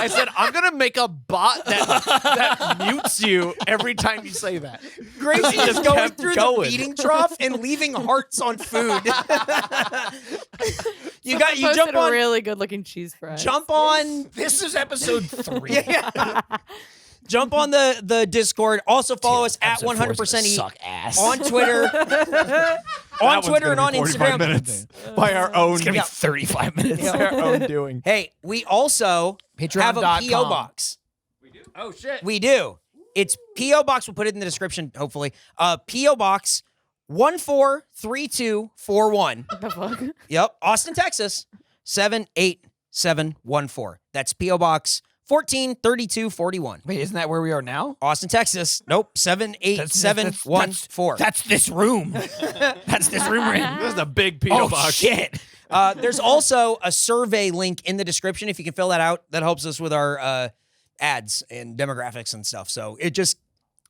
said, "I'm gonna make a bot that mutes you every time you say that." Gracie is Just going kept through going. the feeding trough and leaving hearts on food. you Posted jump on really good looking cheese fries. jump on This is episode 3. jump on the Discord. Also follow us at Episode 4 is 100% gonna eat suck ass. on Twitter. On Twitter and on Instagram. by our own It's gonna be 35 minutes. by our own doing. Hey, we also have a Patreon.com. PO box. Oh shit! We do. It's PO box. We'll put it in the description. Hopefully, PO box 143241. The fuck? Yep, Austin, Texas 78714. That's PO box 143241. Wait, isn't that where we are now? Austin, Texas. Nope, 78714. That's this room. That's this room we're in. This is a big PO Oh, box. shit. There's also a survey link in the description. If you can fill that out, that helps us with our ads and demographics and stuff. So it just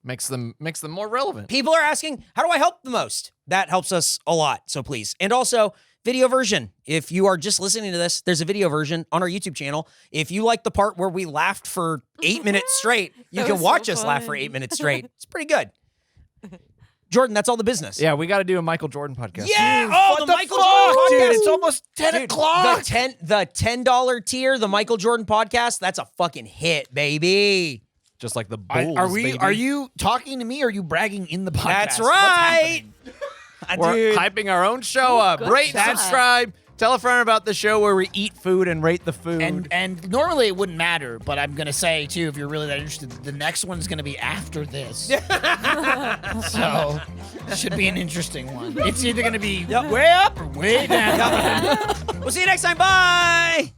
Makes them more relevant. people are asking, how do I help the most? That helps us a lot. So please. And also, video version. If you are just listening to this, there's a video version on our YouTube channel. If you like the part where we laughed for 8 minutes straight, you That can was watch so us laugh for fun. 8 minutes straight. It's pretty good. Jordan, that's all the business. Yeah, we got to do a Michael Jordan podcast. Yeah. What the the Michael fuck, Jordan dude? podcast. It's almost 10 Dude, o'clock. The $10 tier, the Michael Jordan podcast, that's a fucking hit, baby. Just like the Bulls. Are we? baby. Are you talking to me? Or are you bragging in the podcast? That's What's right. happening? We're hyping our own show up. good Rate, shot. subscribe, tell a friend about the show where we eat food and rate the food. And normally it wouldn't matter, but I'm gonna say too, if you're really that interested, the next one's gonna be after this. So should be an interesting one. It's either gonna be way up or way down. We'll see you next time. Bye.